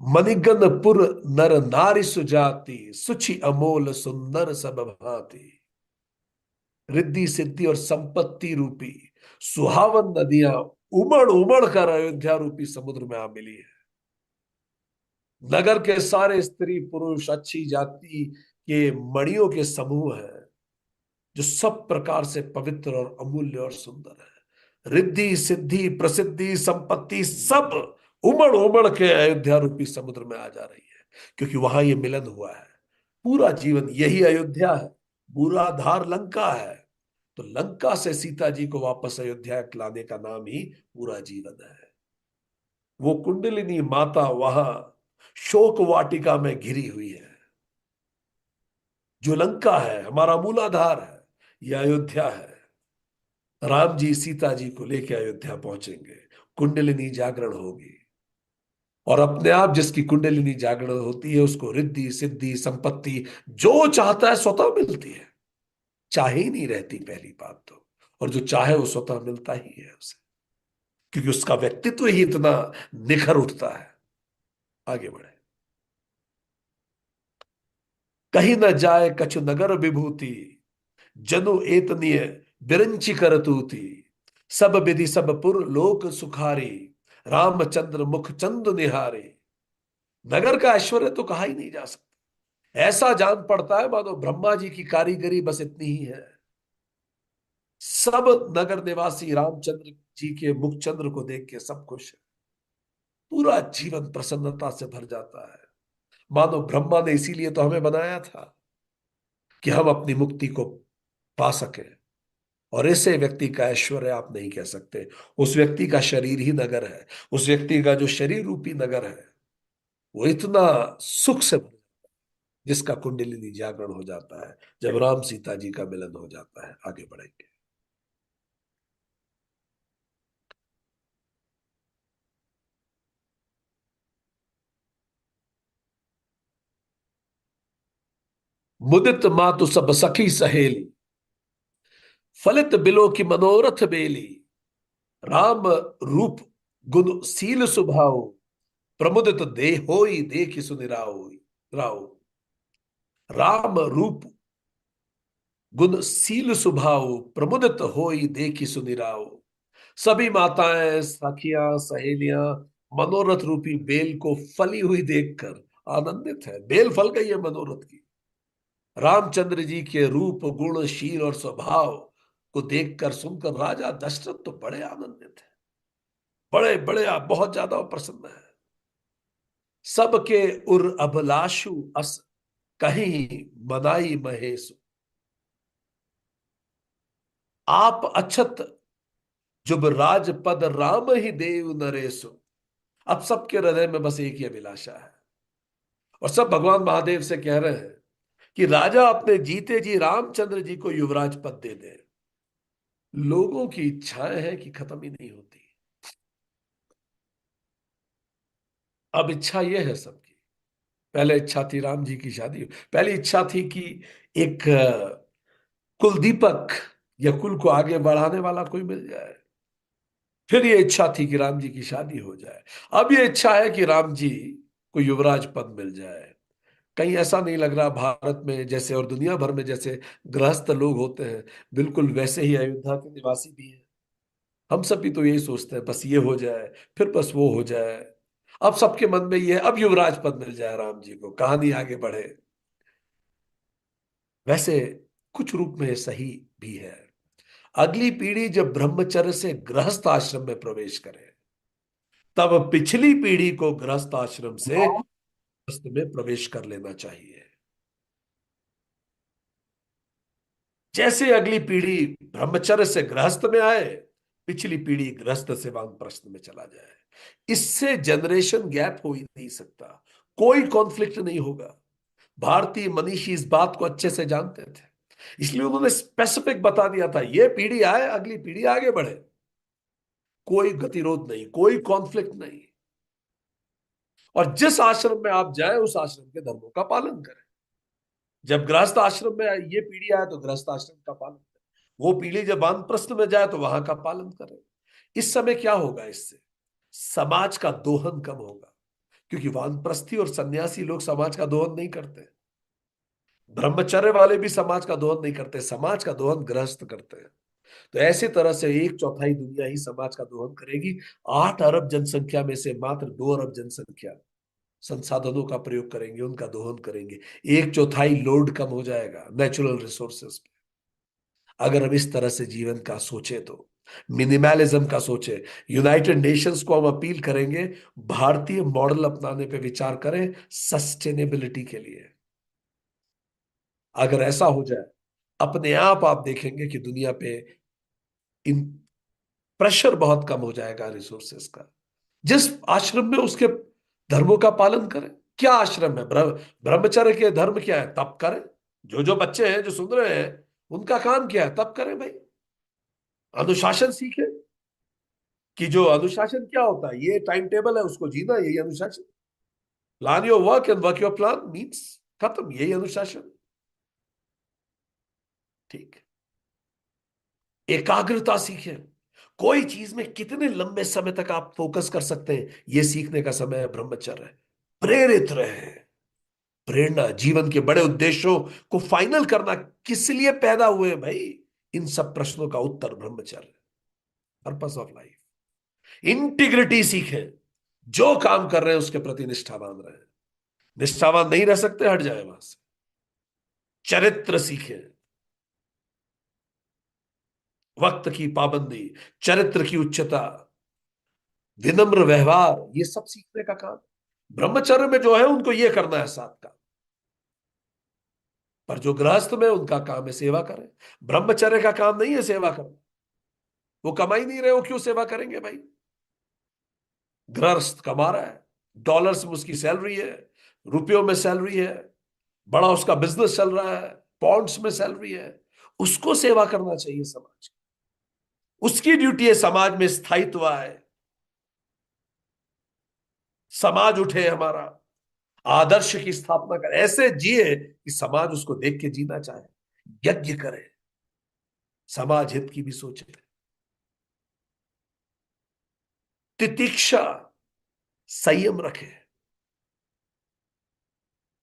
मणिगणपुर नर नारी सुजाति, सुचि अमोल सुंदर सब भांति। रिद्धि सिद्धि और संपत्ति रूपी सुहावन नदियां उमड़ उमड़ कर अयोध्या रूपी समुद्र में आ मिली है। नगर के सारे स्त्री पुरुष अच्छी जाति के मणियों के समूह हैं, जो सब प्रकार से पवित्र और अमूल्य और सुंदर है। रिद्धि सिद्धि प्रसिद्धि संपत्ति सब उमड़ उमड़ के अयोध्या रूपी समुद्र में आ जा रही है, क्योंकि वहां ये मिलन हुआ है। पूरा जीवन यही अयोध्या है, पूरा धार लंका है। तो लंका से सीता जी को वापस अयोध्या लाने का नाम ही पूरा जीवन है। वो कुंडलिनी माता वहां शोक वाटिका में घिरी हुई है। जो लंका है हमारा मूलाधार है, यह अयोध्या है। राम जी सीता जी को लेकर अयोध्या पहुंचेंगे, कुंडलिनी जागरण होगी, और अपने आप जिसकी कुंडलिनी जागरण होती है उसको रिद्धि सिद्धि संपत्ति जो चाहता है स्वतः मिलती है। चाहे ही नहीं रहती पहली बात तो, और जो चाहे वो स्वतः मिलता ही है उसे, क्योंकि उसका व्यक्तित्व ही इतना निखर उठता है। आगे बढ़े। कहीं न जाए कछु नगर विभूति, जनु एतनीय बिरंची करतूती। सब विधि सब पुर लोक सुखारी, रामचंद्र मुख चंद निहारे। नगर का ऐश्वर्य तो कहा ही नहीं जा सकता। ऐसा जान पड़ता है मानो ब्रह्मा जी की कारीगरी बस इतनी ही है। सब नगर निवासी रामचंद्र जी के मुख चंद्र को देख के सब खुश है। पूरा जीवन प्रसन्नता से भर जाता है, मानो ब्रह्मा ने इसीलिए तो हमें बनाया था कि हम अपनी मुक्ति को पा सके। और ऐसे व्यक्ति का ऐश्वर्य आप नहीं कह सकते। उस व्यक्ति का शरीर ही नगर है। उस व्यक्ति का जो शरीर रूपी नगर है वो इतना सुख से भर, जिसका कुंडलिनी जागरण हो जाता है जब राम सीता जी का मिलन हो जाता है। आगे बढ़ेंगे। मुदित मातु सब सखी सहेली, फलित बिलो की मनोरथ बेली। राम रूप गुण सील सुभाव, प्रमुदित देहोई देखि सुनिराओ। राव। राम रूप गुण सील सुभाव, प्रमुदित होई देखि सुनिराओ। सभी माताएं सखियां सहेलियां मनोरथ रूपी बेल को फली हुई देखकर आनंदित है। बेल फल गई है मनोरथ की। रामचंद्र जी के रूप गुण शील और स्वभाव को देखकर सुनकर राजा दशरथ तो बड़े आनंदित है, बड़े बड़े बहुत ज्यादा प्रसन्न है। सबके उर अभिलाषु अस कहीं मनाई महेश। आप अछत जुब राजपद राम ही देव नरेशु। अब सबके हृदय में बस एक ही अभिलाषा है, और सब भगवान महादेव से कह रहे हैं कि राजा अपने जीते जी रामचंद्र जी को युवराज पद दे दे। लोगों की इच्छाएं हैं कि खत्म ही नहीं होती। अब इच्छा यह है सबकी। पहले इच्छा थी राम जी की शादी, पहली इच्छा थी कि एक कुल दीपक या कुल को आगे बढ़ाने वाला कोई मिल जाए। फिर ये इच्छा थी कि राम जी की शादी हो जाए। अब ये इच्छा है कि राम जी को युवराज पद मिल जाए। कहीं ऐसा नहीं लग रहा भारत में जैसे और दुनिया भर में जैसे गृहस्थ लोग होते हैं, बिल्कुल वैसे ही अयोध्या के निवासी भी हैं। हम सब भी तो यही सोचते हैं बस ये हो जाए, फिर बस वो हो जाए। अब सबके मन में ये है, अब युवराज पद मिल जाए राम जी को, कहानी आगे बढ़े। वैसे कुछ रूप में ये सही भी है। अगली पीढ़ी जब ब्रह्मचर्य से गृहस्थ आश्रम में प्रवेश करे, तब पिछली पीढ़ी को गृहस्थ आश्रम से गृहस्थ में प्रवेश कर लेना चाहिए। जैसे अगली पीढ़ी ब्रह्मचर्य से गृहस्थ में आए, पिछली पीढ़ी गृहस्थ से वानप्रस्थ में चला जाए। इससे जनरेशन गैप हो ही नहीं सकता, कोई कॉन्फ्लिक्ट नहीं होगा। भारतीय मनीषी इस बात को अच्छे से जानते थे, इसलिए उन्होंने स्पेसिफिक बता दिया था, ये पीढ़ी आए, अगली पीढ़ी आगे बढ़े, कोई गतिरोध नहीं, कोई कॉन्फ्लिक्ट नहीं। और जिस आश्रम में आप जाएं उस आश्रम के धर्मों का पालन करें। जब गृहस्थ आश्रम में ये पीढ़ी आए तो गृहस्थ आश्रम का पालन करें, वो पीढ़ी जब वानप्रस्थ में जाए तो वहां का पालन करें। इस समय क्या होगा, इससे समाज का दोहन कम होगा, क्योंकि वानप्रस्थी और सन्यासी लोग समाज का दोहन नहीं करते। ब्रह्मचर्य वाले भी समाज का दोहन नहीं करते, समाज का दोहन गृहस्थ करते हैं। तो ऐसी तरह से एक चौथाई दुनिया ही समाज का दोहन करेगी। 8 अरब जनसंख्या में से मात्र 2 अरब जनसंख्या संसाधनों का प्रयोग करेंगे, उनका दोहन करेंगे। एक चौथाई लोड कम हो जाएगा नेचुरल रिसोर्सेस पे। अगर हम इस तरह से जीवन का सोचे तो, मिनिमलिज्म का सोचे, यूनाइटेड नेशंस को हम अपील करेंगे भारतीय मॉडल अपनाने पे विचार करें सस्टेनेबिलिटी के लिए। अगर ऐसा हो जाए, अपने आप देखेंगे कि दुनिया पे इन प्रेशर बहुत कम हो जाएगा रिसोर्सेस का। जिस आश्रम में उसके धर्मों का पालन करें। क्या आश्रम है, ब्रह्मचर्य के धर्म क्या है, तप करें। जो जो बच्चे हैं जो सुन रहे हैं, उनका काम क्या है, तप करें भाई। अनुशासन सीखे कि जो अनुशासन क्या होता है, ये टाइम टेबल है, उसको जीना, यही अनुशासन। Plan your work and work your plan means, खत्म, यही अनुशासन। ठीक। एकाग्रता सीखें, कोई चीज में कितने लंबे समय तक आप फोकस कर सकते हैं, यह सीखने का समय है ब्रह्मचर्य। प्रेरित रहे, प्रेरणा, जीवन के बड़े उद्देश्यों को फाइनल करना, किस लिए पैदा हुए भाई, इन सब प्रश्नों का उत्तर ब्रह्मचर्य, पर्पस ऑफ लाइफ। इंटीग्रिटी सीखें, जो काम कर रहे हैं उसके प्रति निष्ठावान रहे। निष्ठावान नहीं रह सकते, हट जाए वहां से। चरित्र सीखें, वक्त की पाबंदी, चरित्र की उच्चता, विनम्र व्यवहार, ये सब सीखने का काम। ब्रह्मचर्य में जो है उनको ये करना है 7 काम, पर जो गृहस्थ में उनका काम है सेवा करें। ब्रह्मचर्य का काम नहीं है सेवा करना, वो कमा ही नहीं रहे, वो क्यों सेवा करेंगे भाई। गृहस्थ कमा रहा है, डॉलर्स में उसकी सैलरी है, रुपयों में सैलरी है, बड़ा उसका बिजनेस चल रहा है, पॉन्ड्स में सैलरी है, उसको सेवा करना चाहिए समाज। उसकी ड्यूटी है समाज में स्थायित्व आए, समाज उठे, हमारा आदर्श की स्थापना करे, ऐसे जिए कि समाज उसको देख के जीना चाहे, यज्ञ करे, समाज हित की भी सोचे। तितिक्षा, संयम रखे।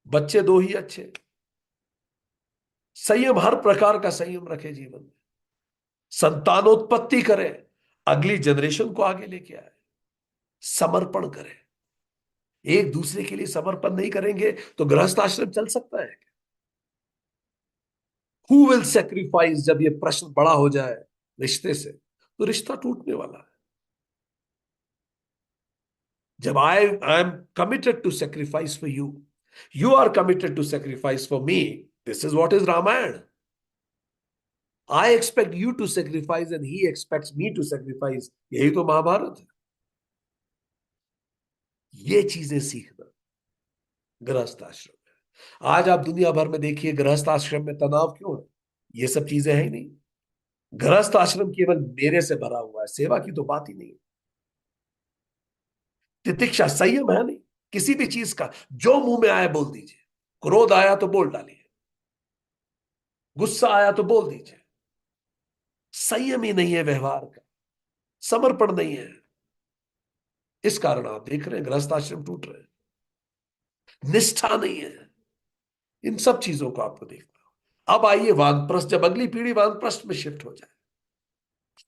बच्चे दो ही अच्छे, संयम, हर प्रकार का संयम रखे जीवन में। संतानोत्पत्ति करे, अगली जनरेशन को आगे लेके आए। समर्पण करे, एक दूसरे के लिए समर्पण नहीं करेंगे तो गृहस्थ आश्रम चल सकता है। हु विल सेक्रीफाइस, जब ये प्रश्न बड़ा हो जाए रिश्ते से, तो रिश्ता टूटने वाला है। जब I am committed to sacrifice for you, you are committed to sacrifice for me, this is what is Ramayan. I expect you to sacrifice and he expects me to sacrifice, यही तो महाभारत है। ये चीजें सीखना गृहस्थ आश्रम में। आज आप दुनिया भर में देखिए गृहस्थ आश्रम में तनाव क्यों है, ये सब चीजें हैं ही नहीं। गृहस्थ आश्रम केवल मेरे से भरा हुआ है, सेवा की तो बात ही नहीं। तितिक्षा, संयम है नहीं किसी भी चीज का, जो मुंह में आया बोल दीजिए। क्रोध आया तो बोल डालिए, गुस्सा आया तो बोल दीजिए। संयम ही नहीं है व्यवहार का, समर्पण नहीं है। इस कारण आप देख रहे हैं गृहस्थ आश्रम टूट रहे हैं, निष्ठा नहीं है। इन सब चीजों को आपको देखना। अब आइए वानप्रस्थ, जब अगली पीढ़ी वानप्रस्थ में शिफ्ट हो जाए,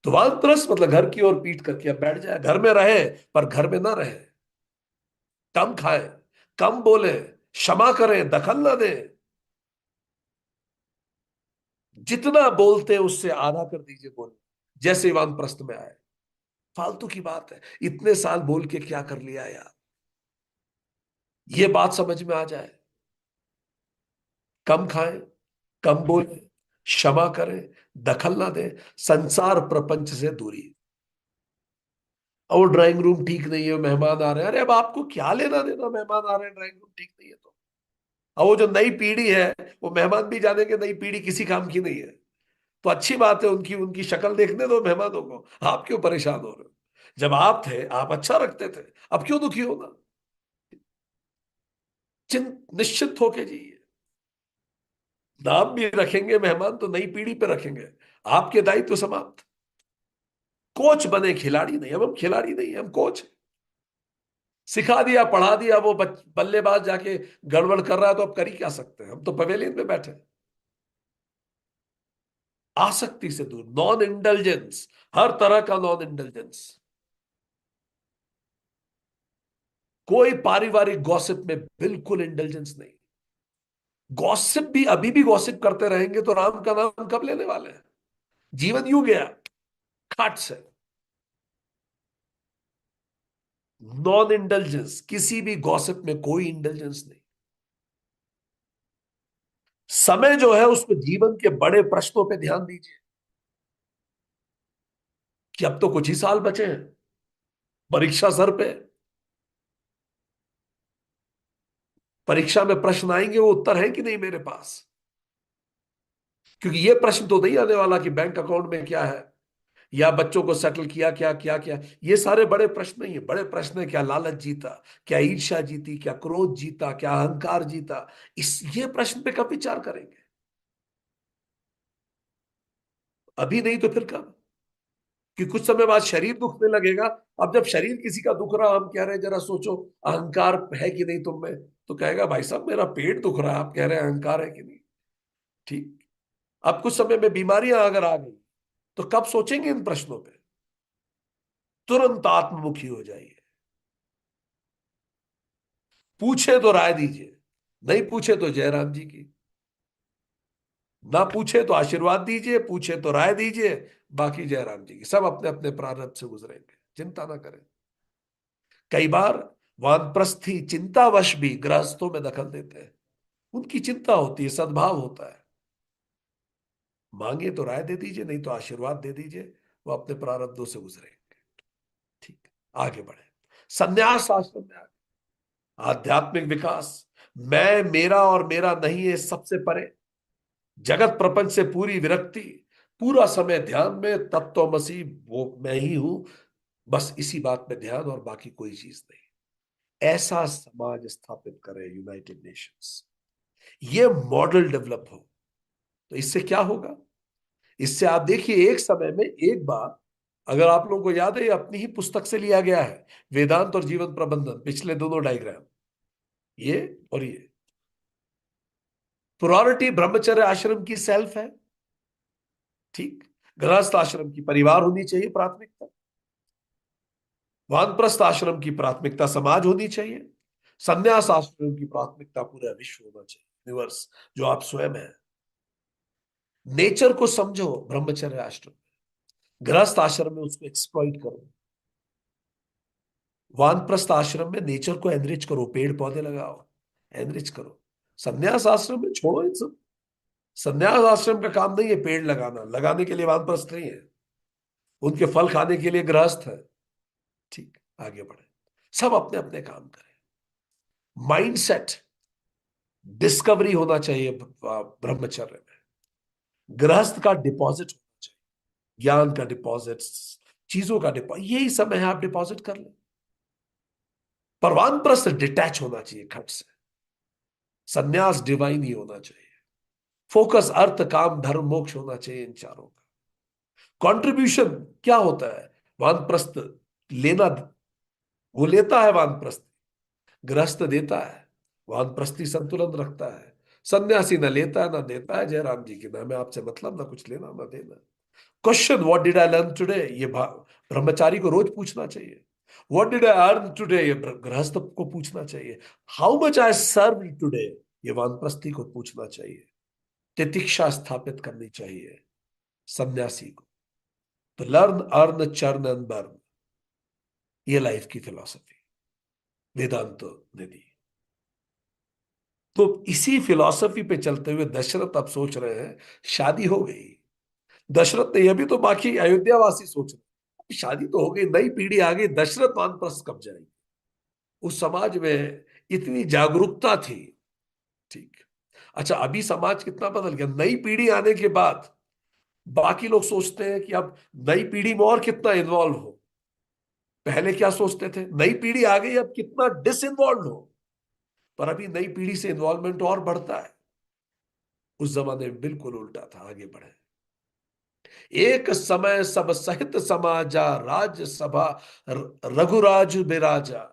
तो वानप्रस्थ मतलब घर की ओर पीट करके अब बैठ जाए, घर में रहे पर घर में ना रहे, कम खाए, कम बोले, क्षमा करें, दखल ना दें। जितना बोलते हैं उससे आधा कर दीजिए बोले, जैसे वानप्रस्थ में आए। फालतू की बात है, इतने साल बोल के क्या कर लिया यार, ये बात समझ में आ जाए। कम खाएं, कम बोलें, क्षमा करें, दखल ना दें, संसार प्रपंच से दूरी। और ड्राइंग रूम ठीक नहीं है, मेहमान आ रहे हैं, अरे अब आपको क्या लेना देना, मेहमान आ रहे हैं, ड्राइंग रूम ठीक नहीं है तो। अब वो जो नई पीढ़ी है, वो मेहमान भी जानेंगे नई पीढ़ी किसी काम की नहीं है। तो अच्छी बात है, उनकी उनकी शक्ल देखने दो मेहमानों को, आप क्यों परेशान हो रहे हो? जब आप थे, आप अच्छा रखते थे, अब क्यों दुखी होना? निश्चित होके जाइए। नाम भी रखेंगे मेहमान तो नई पीढ़ी पे रखेंगे, आपके दायित्व समाप्त। कोच बने, खिलाड़ी नहीं। अब हम खिलाड़ी नहीं, हम कोच हैं। सिखा दिया, पढ़ा दिया, वो बल्लेबाज जाके गड़बड़ कर रहा है तो अब कर ही क्या सकते हैं? हम तो पवेलियन में बैठे हैं। आसक्ति से दूर, नॉन इंटेलिजेंस, हर तरह का नॉन इंटेलिजेंस। कोई पारिवारिक गॉसिप में बिल्कुल इंटेलिजेंस नहीं। गॉसिप भी, अभी भी गॉसिप करते रहेंगे तो राम का नाम कब लेने वाले हैं? जीवन यूं गया खाट से। नॉन इंटेलिजेंस, किसी भी गॉसिप में कोई इंटेलिजेंस नहीं। समय जो है उसको जीवन के बड़े प्रश्नों पे ध्यान दीजिए, कि अब तो कुछ ही साल बचे हैं, परीक्षा सर पे। परीक्षा में प्रश्न आएंगे, वो उत्तर है कि नहीं मेरे पास? क्योंकि ये प्रश्न तो नहीं आने वाला कि बैंक अकाउंट में क्या है, या बच्चों को सेटल किया क्या क्या क्या। ये सारे बड़े प्रश्न नहीं है। बड़े प्रश्न है, क्या लालच जीता, क्या ईर्ष्या जीती, क्या क्रोध जीता, क्या अहंकार जीता। इस ये प्रश्न पे कब विचार करेंगे? अभी नहीं तो फिर कब? कि कुछ समय बाद शरीर दुखने लगेगा। अब जब शरीर किसी का दुख रहा, हम कह रहे हैं जरा सोचो अहंकार है कि नहीं तुम में, तो कहेगा भाई साहब मेरा पेट दुख रहा है, आप कह रहे हैं अहंकार है कि नहीं। ठीक। अब कुछ समय में बीमारियां अगर आ गई, तो कब सोचेंगे इन प्रश्नों पे? तुरंत आत्ममुखी हो जाइए। पूछे तो राय दीजिए, नहीं पूछे तो जयराम जी की। ना पूछे तो आशीर्वाद दीजिए, पूछे तो राय दीजिए, बाकी जयराम जी की। सब अपने अपने प्रारब्ध से गुजरेंगे, चिंता ना करें। कई बार वानप्रस्थी चिंतावश भी गृहस्थों में दखल देते हैं। उनकी चिंता होती है, सद्भाव होता है। मांगे तो राय दे दीजिए, नहीं तो आशीर्वाद दे दीजिए, वो अपने प्रारब्धों से गुजरेंगे। ठीक है, आगे बढ़े। संन्यास आश्रम में आगे, आध्यात्मिक विकास। मैं, मेरा और मेरा नहीं है, सबसे परे। जगत प्रपंच से पूरी विरक्ति, पूरा समय ध्यान में, तत्वमसी वो मैं ही हूं, बस इसी बात में ध्यान, और बाकी कोई चीज नहीं। ऐसा समाज स्थापित करे यूनाइटेड नेशंस, ये मॉडल डेवलप हो। तो इससे क्या होगा? इससे आप देखिए, एक समय में एक बार, अगर आप लोगों को याद है, ये अपनी ही पुस्तक से लिया गया है, वेदांत और जीवन प्रबंधन, पिछले दोनों डायग्राम, ये और ये। प्रोरिटी ब्रह्मचर्य आश्रम की सेल्फ है, ठीक। गृहस्थ आश्रम की परिवार होनी चाहिए प्राथमिकता। वानप्रस्थ आश्रम की प्राथमिकता समाज होनी चाहिए। संन्यास आश्रम की प्राथमिकता पूरा विश्व होना चाहिए, यूनिवर्स, जो आप स्वयं है। नेचर को समझो ब्रह्मचर्य आश्रम, गृहस्थ आश्रम में उसको एक्सप्लॉइट करो। वानप्रस्थ आश्रम में नेचर को एनरिच करो, पेड़ पौधे लगाओ, एनरिच करो। संन्यास आश्रम में छोड़ो इन सब। संन्यास आश्रम का काम नहीं है पेड़ लगाना, लगाने के लिए वानप्रस्थ नहीं है, उनके फल खाने के लिए गृहस्थ है। ठीक, आगे बढ़े। सब अपने अपने काम करें। माइंडसेट, डिस्कवरी होना चाहिए ब्रह्मचर्य में। गृहस्थ का डिपॉजिट होना चाहिए, ज्ञान का डिपॉजिट, चीजों का डिपॉजिट, यही समय है, आप डिपॉजिट कर लें। पर वानप्रस्थ डिटैच होना चाहिए खट से। संन्यास डिवाइन ही होना चाहिए। फोकस अर्थ काम धर्म मोक्ष होना चाहिए इन चारों का। कंट्रीब्यूशन क्या होता है? वानप्रस्थ लेना, वो लेता है वानप्रस्थ, गृहस्थ देता है। वानप्रस्थी संतुलन रखता है, सन्यासी ना लेता है ना देता है। जयराम जी की नाम है, आपसे मतलब ना कुछ लेना ना देना। Question, what did I learn today, ये ब्रह्मचारी को रोज पूछना चाहिए। What did I earn today, ये गृहस्थ को पूछना चाहिए। How much I serve today, ये वानप्रस्थी को पूछना चाहिए। तितिक्षा स्थापित करनी चाहिए सन्यासी को। तो learn earn churn and burn, ये लाइफ की फिलॉसफी वेदांत ने दी। तो इसी फिलॉसफी पे चलते हुए दशरथ अब सोच रहे हैं शादी हो गई। दशरथ नहीं, अभी तो बाकी अयोध्या वासी सोच रहे हैं शादी तो हो गई, नई पीढ़ी आ गई, दशरथ वानप्रस्थ कब जाएगी। उस समाज में इतनी जागरूकता थी। ठीक। अच्छा, अभी समाज कितना बदल गया नई पीढ़ी आने के बाद। बाकी लोग सोचते हैं कि अब नई पीढ़ी में और कितना इन्वॉल्व हो। पहले क्या सोचते थे, नई पीढ़ी आ गई अब कितना डिसइन्वॉल्व हो। पर अभी नई पीढ़ी से इन्वॉल्वमेंट और बढ़ता है। उस जमाने में बिल्कुल उल्टा था, आगे बढ़े। एक समय सब सहित समाजा राज्यसभा रघुराज बिराजा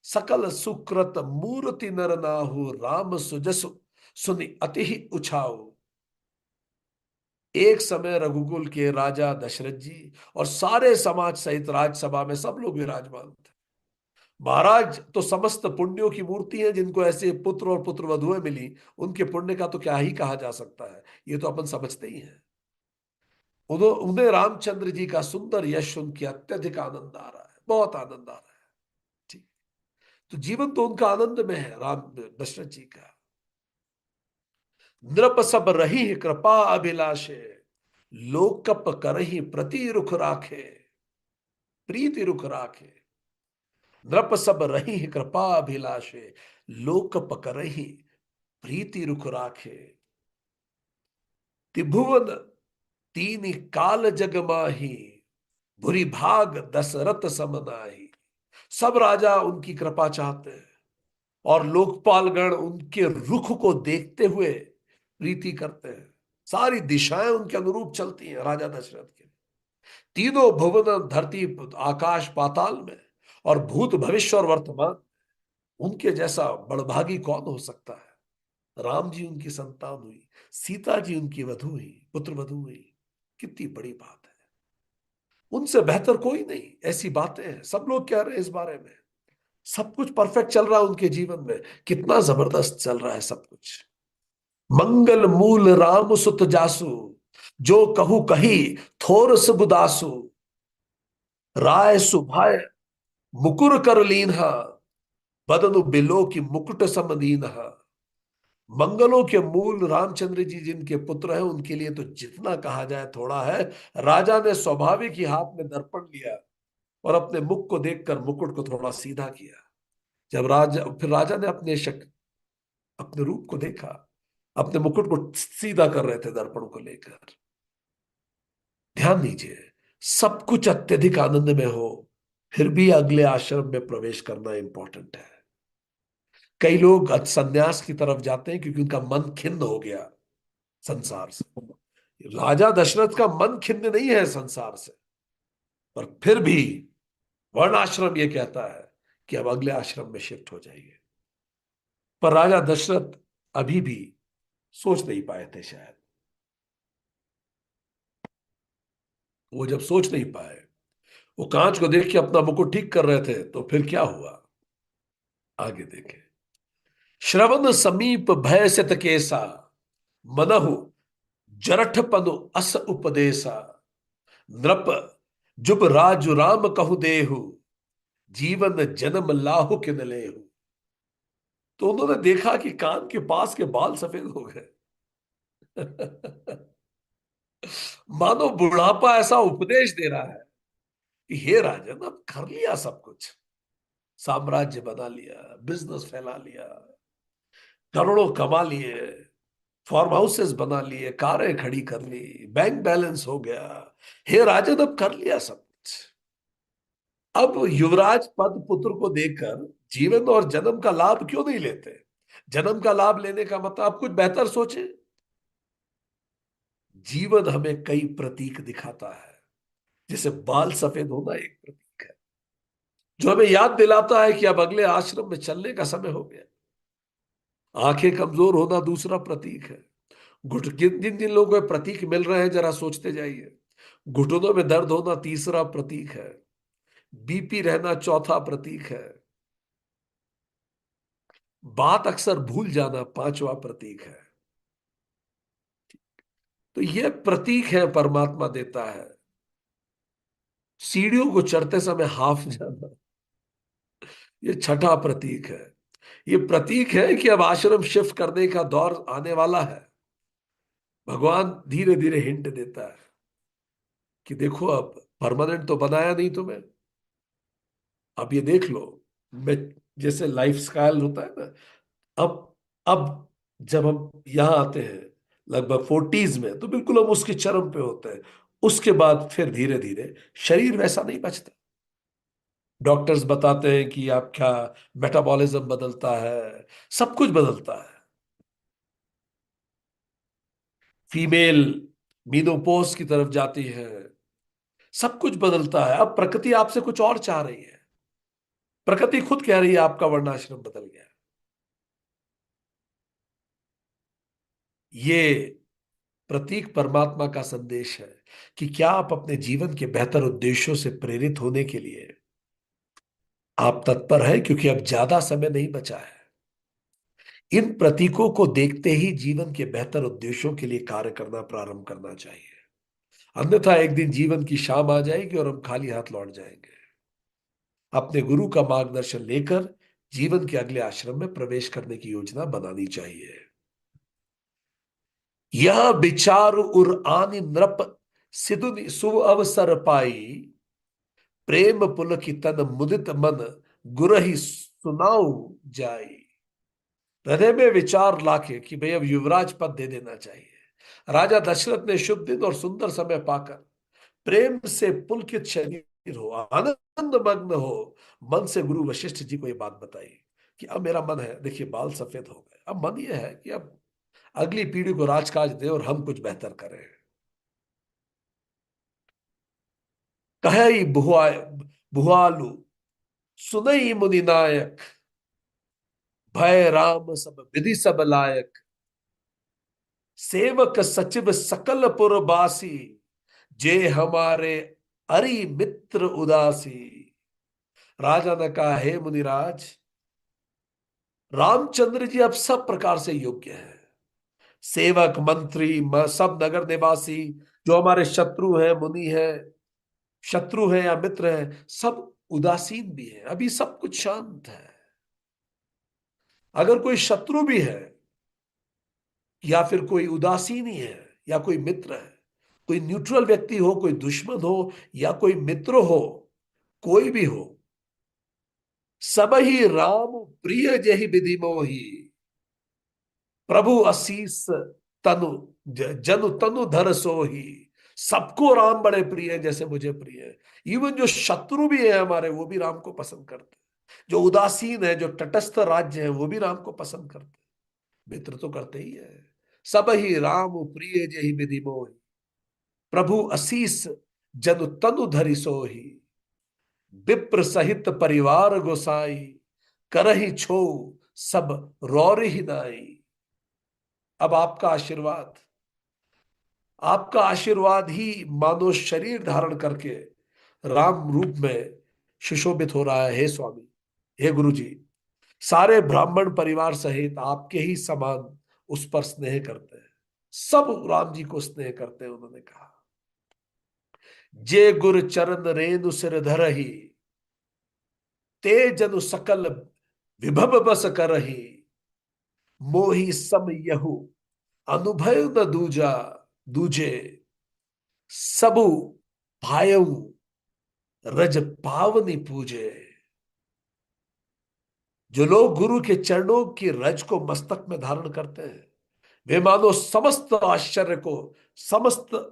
सकल सुकृत मूर्ति नर नाहु राम सुजसु सुनि अति ही उछाऊ। एक समय रघुकुल के राजा दशरथ जी और सारे समाज सहित राजसभा में सब लोग विराजमान थे। महाराज तो समस्त पुण्यों की मूर्ति है, जिनको ऐसे पुत्र और पुत्र वधुएं मिली, उनके पुण्य का तो क्या ही कहा जा सकता है, ये तो अपन समझते ही हैं। उन्हें उन्हें रामचंद्र जी का सुंदर यश सुन के अत्यधिक आनंद आ रहा है, बहुत आनंद आ रहा है। ठीक। तो जीवन तो उनका आनंद में है, राम दशरथ जी का। नृप सब रही कृपा अभिलाषे लोकप करही प्रति रुख राखे प्रीति रुख राखे। नृप सब रही कृपा अभिलाषे लोकप करही प्रीति रुख राखे। त्रिभुवन तीन काल जग माही भूरि भाग दशरथ समनाही। सब राजा उनकी कृपा चाहते हैं और लोकपालगण उनके रुख को देखते हुए प्रीति करते हैं। सारी दिशाएं उनके अनुरूप चलती हैं राजा दशरथ के। तीनों भुवन धरती आकाश पाताल में और भूत भविष्य और वर्तमान, उनके जैसा बड़भागी कौन हो सकता है। राम जी उनकी संतान हुई, सीता जी उनकी वधु हुई, पुत्र वधु हुई। कितनी बड़ी बात है। उनसे बेहतर कोई नहीं, ऐसी बातें हैं, सब लोग कह रहे हैं इस बारे में। सब कुछ परफेक्ट चल रहा है उनके जीवन में, कितना जबरदस्त चल रहा है सब कुछ। मंगल मूल राम सुत जासु जो कहू कही थोर सुबुदासु राय सुभाय मुकुर कर लीन्हा बदनु बिलो की मुकुट समदीन्हा। मंगलों के मूल रामचंद्र जी जिनके पुत्र हैं, उनके लिए तो जितना कहा जाए थोड़ा है। राजा ने स्वाभाविक ही हाथ में दर्पण लिया और अपने मुख को देखकर मुकुट को थोड़ा सीधा किया। जब राजा फिर राजा ने अपने रूप को देखा, अपने मुकुट को सीधा कर रहे थे दर्पण को लेकर। ध्यान दीजिए, सब कुछ अत्यधिक आनंद में हो, फिर भी अगले आश्रम में प्रवेश करना इंपॉर्टेंट है। कई लोग संन्यास की तरफ जाते हैं क्योंकि उनका मन खिन्न हो गया संसार से। राजा दशरथ का मन खिन्न नहीं है संसार से, पर फिर भी वर्ण आश्रम यह कहता है कि अब अगले आश्रम में शिफ्ट हो जाइए। पर राजा दशरथ अभी भी सोच नहीं पाए थे शायद। वो जब सोच नहीं पाए, वो कांच को देख के अपना मुकुट ठीक कर रहे थे, तो फिर क्या हुआ आगे देखें। श्रवण समीप भय सित केसा मनहु जरठ पनु अस उपदेसा नृप जुब राजु राम कहु देहु जीवन जन्म लाहु किन लेहु। तो उन्होंने देखा कि कान के पास के बाल सफेद हो गए। मानो बुढ़ापा ऐसा उपदेश दे रहा है कि हे राजन, अब कर लिया सब कुछ, साम्राज्य बना लिया, बिजनेस फैला लिया, करोड़ों कमा लिए, फार्म हाउसेस बना लिए, कारें खड़ी कर ली, बैंक बैलेंस हो गया। हे राजन, अब कर लिया सब कुछ। अब युवराज पद पुत्र को देकर जीवन और जन्म का लाभ क्यों नहीं लेते। जन्म का लाभ लेने का मतलब आप कुछ बेहतर सोचे। जीवन हमें कई प्रतीक दिखाता है, जैसे बाल सफेद होना एक प्रतीक है, जो हमें याद दिलाता है कि अब अगले आश्रम में चलने का समय हो गया। आंखें कमजोर होना दूसरा प्रतीक है। घुट जिन जिन जिन लोगों को प्रतीक मिल रहे हैं जरा सोचते जाइए। घुटनों में दर्द होना तीसरा प्रतीक है। बीपी रहना चौथा प्रतीक है। बात अक्सर भूल जाना पांचवा प्रतीक है। तो ये प्रतीक है परमात्मा देता है। सीढ़ियों को चढ़ते समय हाफ जाना, ये छठा प्रतीक है। ये प्रतीक है कि अब आश्रम शिफ्ट करने का दौर आने वाला है। भगवान धीरे धीरे हिंट देता है कि देखो, अब परमानेंट तो बनाया नहीं तुम्हें, अब ये देख लो। मैं, जैसे लाइफ स्टाइल होता है ना, अब जब हम यहाँ आते हैं लगभग फोर्टीज में, तो बिल्कुल हम उसके चरम पे होते हैं। उसके बाद फिर धीरे धीरे शरीर वैसा नहीं बचता। डॉक्टर्स बताते हैं कि आपका मेटाबॉलिज्म बदलता है, सब कुछ बदलता है। फीमेल मीनोपोज की तरफ जाती है, सब कुछ बदलता है। अब प्रकृति आपसे कुछ और चाह रही है। प्रकृति खुद कह रही है आपका वर्णाश्रम बदल गया। ये प्रतीक परमात्मा का संदेश है कि क्या आप अपने जीवन के बेहतर उद्देश्यों से प्रेरित होने के लिए आप तत्पर हैं, क्योंकि अब ज्यादा समय नहीं बचा है। इन प्रतीकों को देखते ही जीवन के बेहतर उद्देश्यों के लिए कार्य करना प्रारंभ करना चाहिए। अन्यथा एक दिन जीवन की शाम आ जाएगी और हम खाली हाथ लौट जाएंगे। अपने गुरु का मार्गदर्शन लेकर जीवन के अगले आश्रम में प्रवेश करने की योजना बनानी चाहिए। यह विचार उर आनि नृप सिदुनि सुव अवसर पाई, प्रेम पुलकितन मुदित मन गुरहि सुनाऊ जाई। हृदय में विचार लाके कि भाई अब युवराज पद दे देना चाहिए, राजा दशरथ ने शुभ दिन और सुंदर समय पाकर प्रेम से पुलकित शरीर हो, आनंद मग्न हो, मन से गुरु वशिष्ठ जी को यह बात बताई कि अब मेरा मन है, देखिए बाल सफेद हो गए, अब मन यह है कि अब अगली पीढ़ी को राजकाज दे और हम कुछ बेहतर करें। कहे भुआ भुआलु सुनई मुनि नायक, भय राम सब विधि सब लायक, सेवक सचिव सकल पुरबासी, जे हमारे अरि मित्र उदासी। राजा ने कहा, हे मुनिराज, रामचंद्र जी अब सब प्रकार से योग्य है। सेवक मंत्री सब नगर निवासी, जो हमारे शत्रु हैं, मुनि है, शत्रु है या मित्र है, सब उदासीन भी है, अभी सब कुछ शांत है। अगर कोई शत्रु भी है या फिर कोई उदासीन ही है या कोई मित्र है, कोई न्यूट्रल व्यक्ति हो, कोई दुश्मन हो या कोई मित्र हो, कोई भी हो, सब ही राम प्रिय जहि विधि मोही, प्रभु असीस तनु जनु तनु धर सोही। सबको राम बड़े प्रिय हैं जैसे मुझे प्रिय है। इवन जो शत्रु भी है हमारे, वो भी राम को पसंद करते हैं। जो उदासीन है, जो तटस्थ राज्य है, वो भी राम को पसंद करते हैं। मित्र तो करते ही है। सब ही राम प्रिय जहि विधि मोही, प्रभु असीस जनु तनु धरि सोही, विप्र सहित परिवार गोसाई, करहि छो सब रौरि ही नाई। अब आपका आशीर्वाद ही मानो शरीर धारण करके राम रूप में सुशोभित हो रहा है। हे स्वामी, हे गुरु जी, सारे ब्राह्मण परिवार सहित आपके ही समान उस पर स्नेह करते हैं। सब राम जी को स्नेह करते हैं। उन्होंने कहा, जे गुर चरण रेणु सिर धरहि, ते जनु सकल विभव बस करहि, मोहि सम यहु अनुभव न दूजा, दूजे सबु भायऊ रज पावनी पूजे। जो लोग गुरु के चरणों की रज को मस्तक में धारण करते हैं, वे मानो समस्त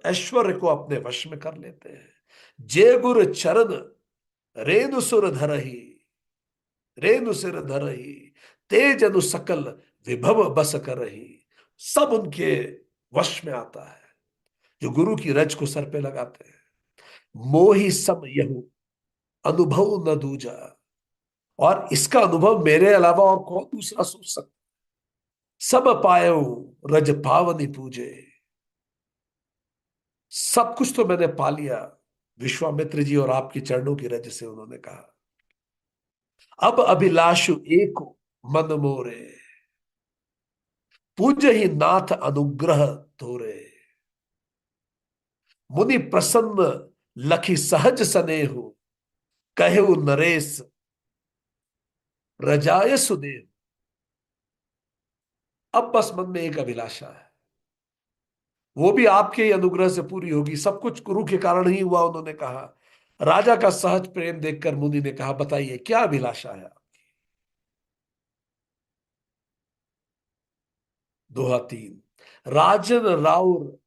ऐश्वर्य को अपने वश में कर लेते हैं। जे गुरु चरण रेणु सुर धरही, रेणु सिर धरही, तेज अनु सकल विभव बस करही। सब उनके वश में आता है जो गुरु की रज को सर पे लगाते हैं। मोहि सम यहु अनुभव न दूजा, और इसका अनुभव मेरे अलावा और कौन दूसरा सोच सकता। सब पायो रज पावनी पूजे, सब कुछ तो मैंने पा लिया विश्वामित्र जी और आपके चरणों की रज से। उन्होंने कहा, अब अभिलाषु एक मन मोरे, पूज ही नाथ अनुग्रह तोरे। मुनि प्रसन्न लखी सहज सनेहु, कहेउ नरेश रजाय सुदेव। अब बस मन में एक अभिलाषा है, वो भी आपके ही अनुग्रह से पूरी होगी। सब कुछ गुरु के कारण ही हुआ, उन्होंने कहा। राजा का सहज प्रेम देखकर मुनि ने कहा, बताइए क्या अभिलाषा है। दोहा 3। राजन राउर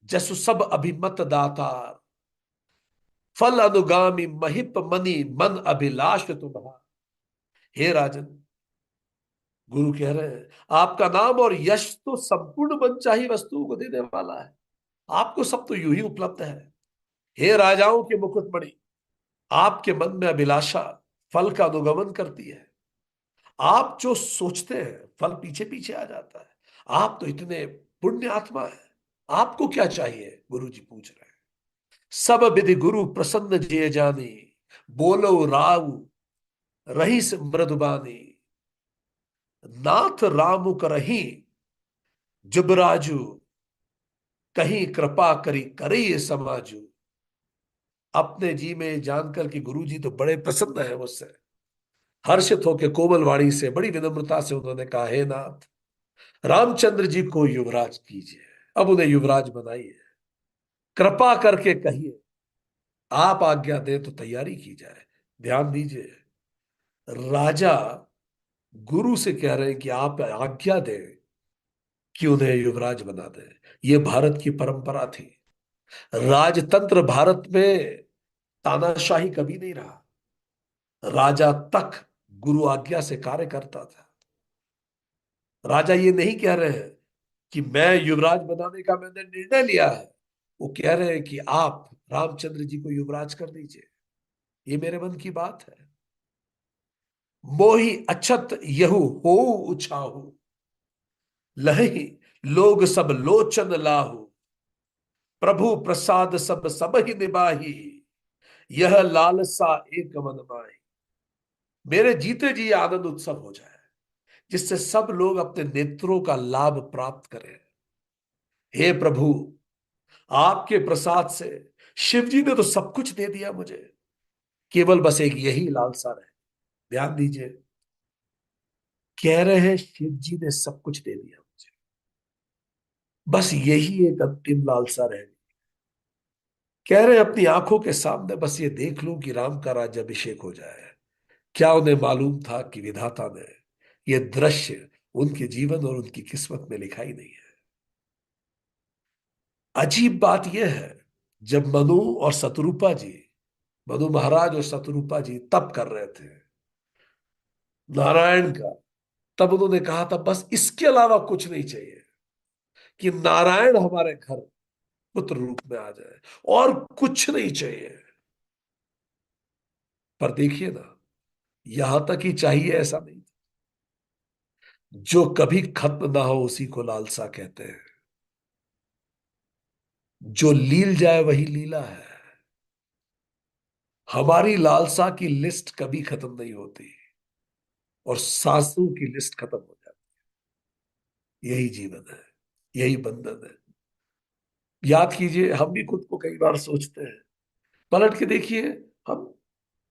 जसु सब अभिमत दाता, फल अनुगामी महिप मनि मन अभिलाष तुम्हारा। हे राजन, गुरु कह रहे हैं, आपका नाम और यश तो संपूर्ण मनचाही वस्तुओं को देने वाला है। आपको सब तो यूं ही उपलब्ध है। हे राजाओं के मुकुटमणि, आपके मन में अभिलाषा फल का अनुगमन करती है। आप जो सोचते हैं फल पीछे पीछे आ जाता है। आप तो इतने पुण्य आत्मा है, आपको क्या चाहिए, गुरु जी पूछ रहे हैं। सब विधि गुरु प्रसन्न जिय जानी, बोलो राव रहीस मृदुबानी। नाथ राम करही जुबराजू, कहीं कृपा करी करे ये समाजू। अपने जी में जानकर कि गुरु जी तो बड़े प्रसन्न है मुझसे, हर्षित होकर कोमल वाणी से बड़ी विनम्रता से उन्होंने कहा, हे नाथ, रामचंद्र जी को युवराज कीजिए। अब उन्हें युवराज बनाइए। कृपा करके कहिए, आप आज्ञा दें तो तैयारी की जाए। ध्यान दीजिए, राजा गुरु से कह रहे हैं कि आप आज्ञा दें कि उन्हें युवराज बना दें। यह भारत की परंपरा थी। राजतंत्र भारत में तानाशाही कभी नहीं रहा। राजा तक गुरु आज्ञा से कार्य करता था। राजा ये नहीं कह रहे हैं कि मैं युवराज बनाने का मैंने निर्णय लिया है। वो कह रहे हैं कि आप रामचंद्र जी को युवराज कर दीजिए, ये मेरे मन की बात है। मोहि अछत यहु हो उछाहु, लहि लोग सब लोचन लाहु। प्रभु प्रसाद सब सब ही निबाही, यह लालसा एक मन माही। मेरे जीते जी ये आनंद उत्सव हो जाए, जिससे सब लोग अपने नेत्रों का लाभ प्राप्त करें। हे प्रभु, आपके प्रसाद से शिव जी ने तो सब कुछ दे दिया मुझे, केवल बस एक यही लालसा रहे। ध्यान दीजिए, कह रहे हैं शिव जी ने सब कुछ दे दिया मुझे, बस यही एक अंतिम लालसा रह गई। कह रहे हैं अपनी आंखों के सामने बस ये देख लूं कि राम का राज्याभिषेक हो जाए। क्या उन्हें मालूम था कि विधाता ने यह दृश्य उनके जीवन और उनकी किस्मत में लिखा ही नहीं है। अजीब बात यह है, जब मनु और शत्रुपा जी, मनु महाराज और शत्रुपा जी तप कर रहे थे नारायण का, तब उन्होंने कहा था बस इसके अलावा कुछ नहीं चाहिए, कि नारायण हमारे घर पुत्र रूप में आ जाए, और कुछ नहीं चाहिए। पर देखिए ना, यहां तक ही चाहिए ऐसा नहीं, जो कभी खत्म ना हो उसी को लालसा कहते हैं। जो लील जाए वही लीला है। हमारी लालसा की लिस्ट कभी खत्म नहीं होती, और सासू की लिस्ट खत्म हो जाती है। यही जीवन है, यही बंधन है। याद कीजिए, हम भी खुद को कई बार सोचते हैं, पलट के देखिए, हम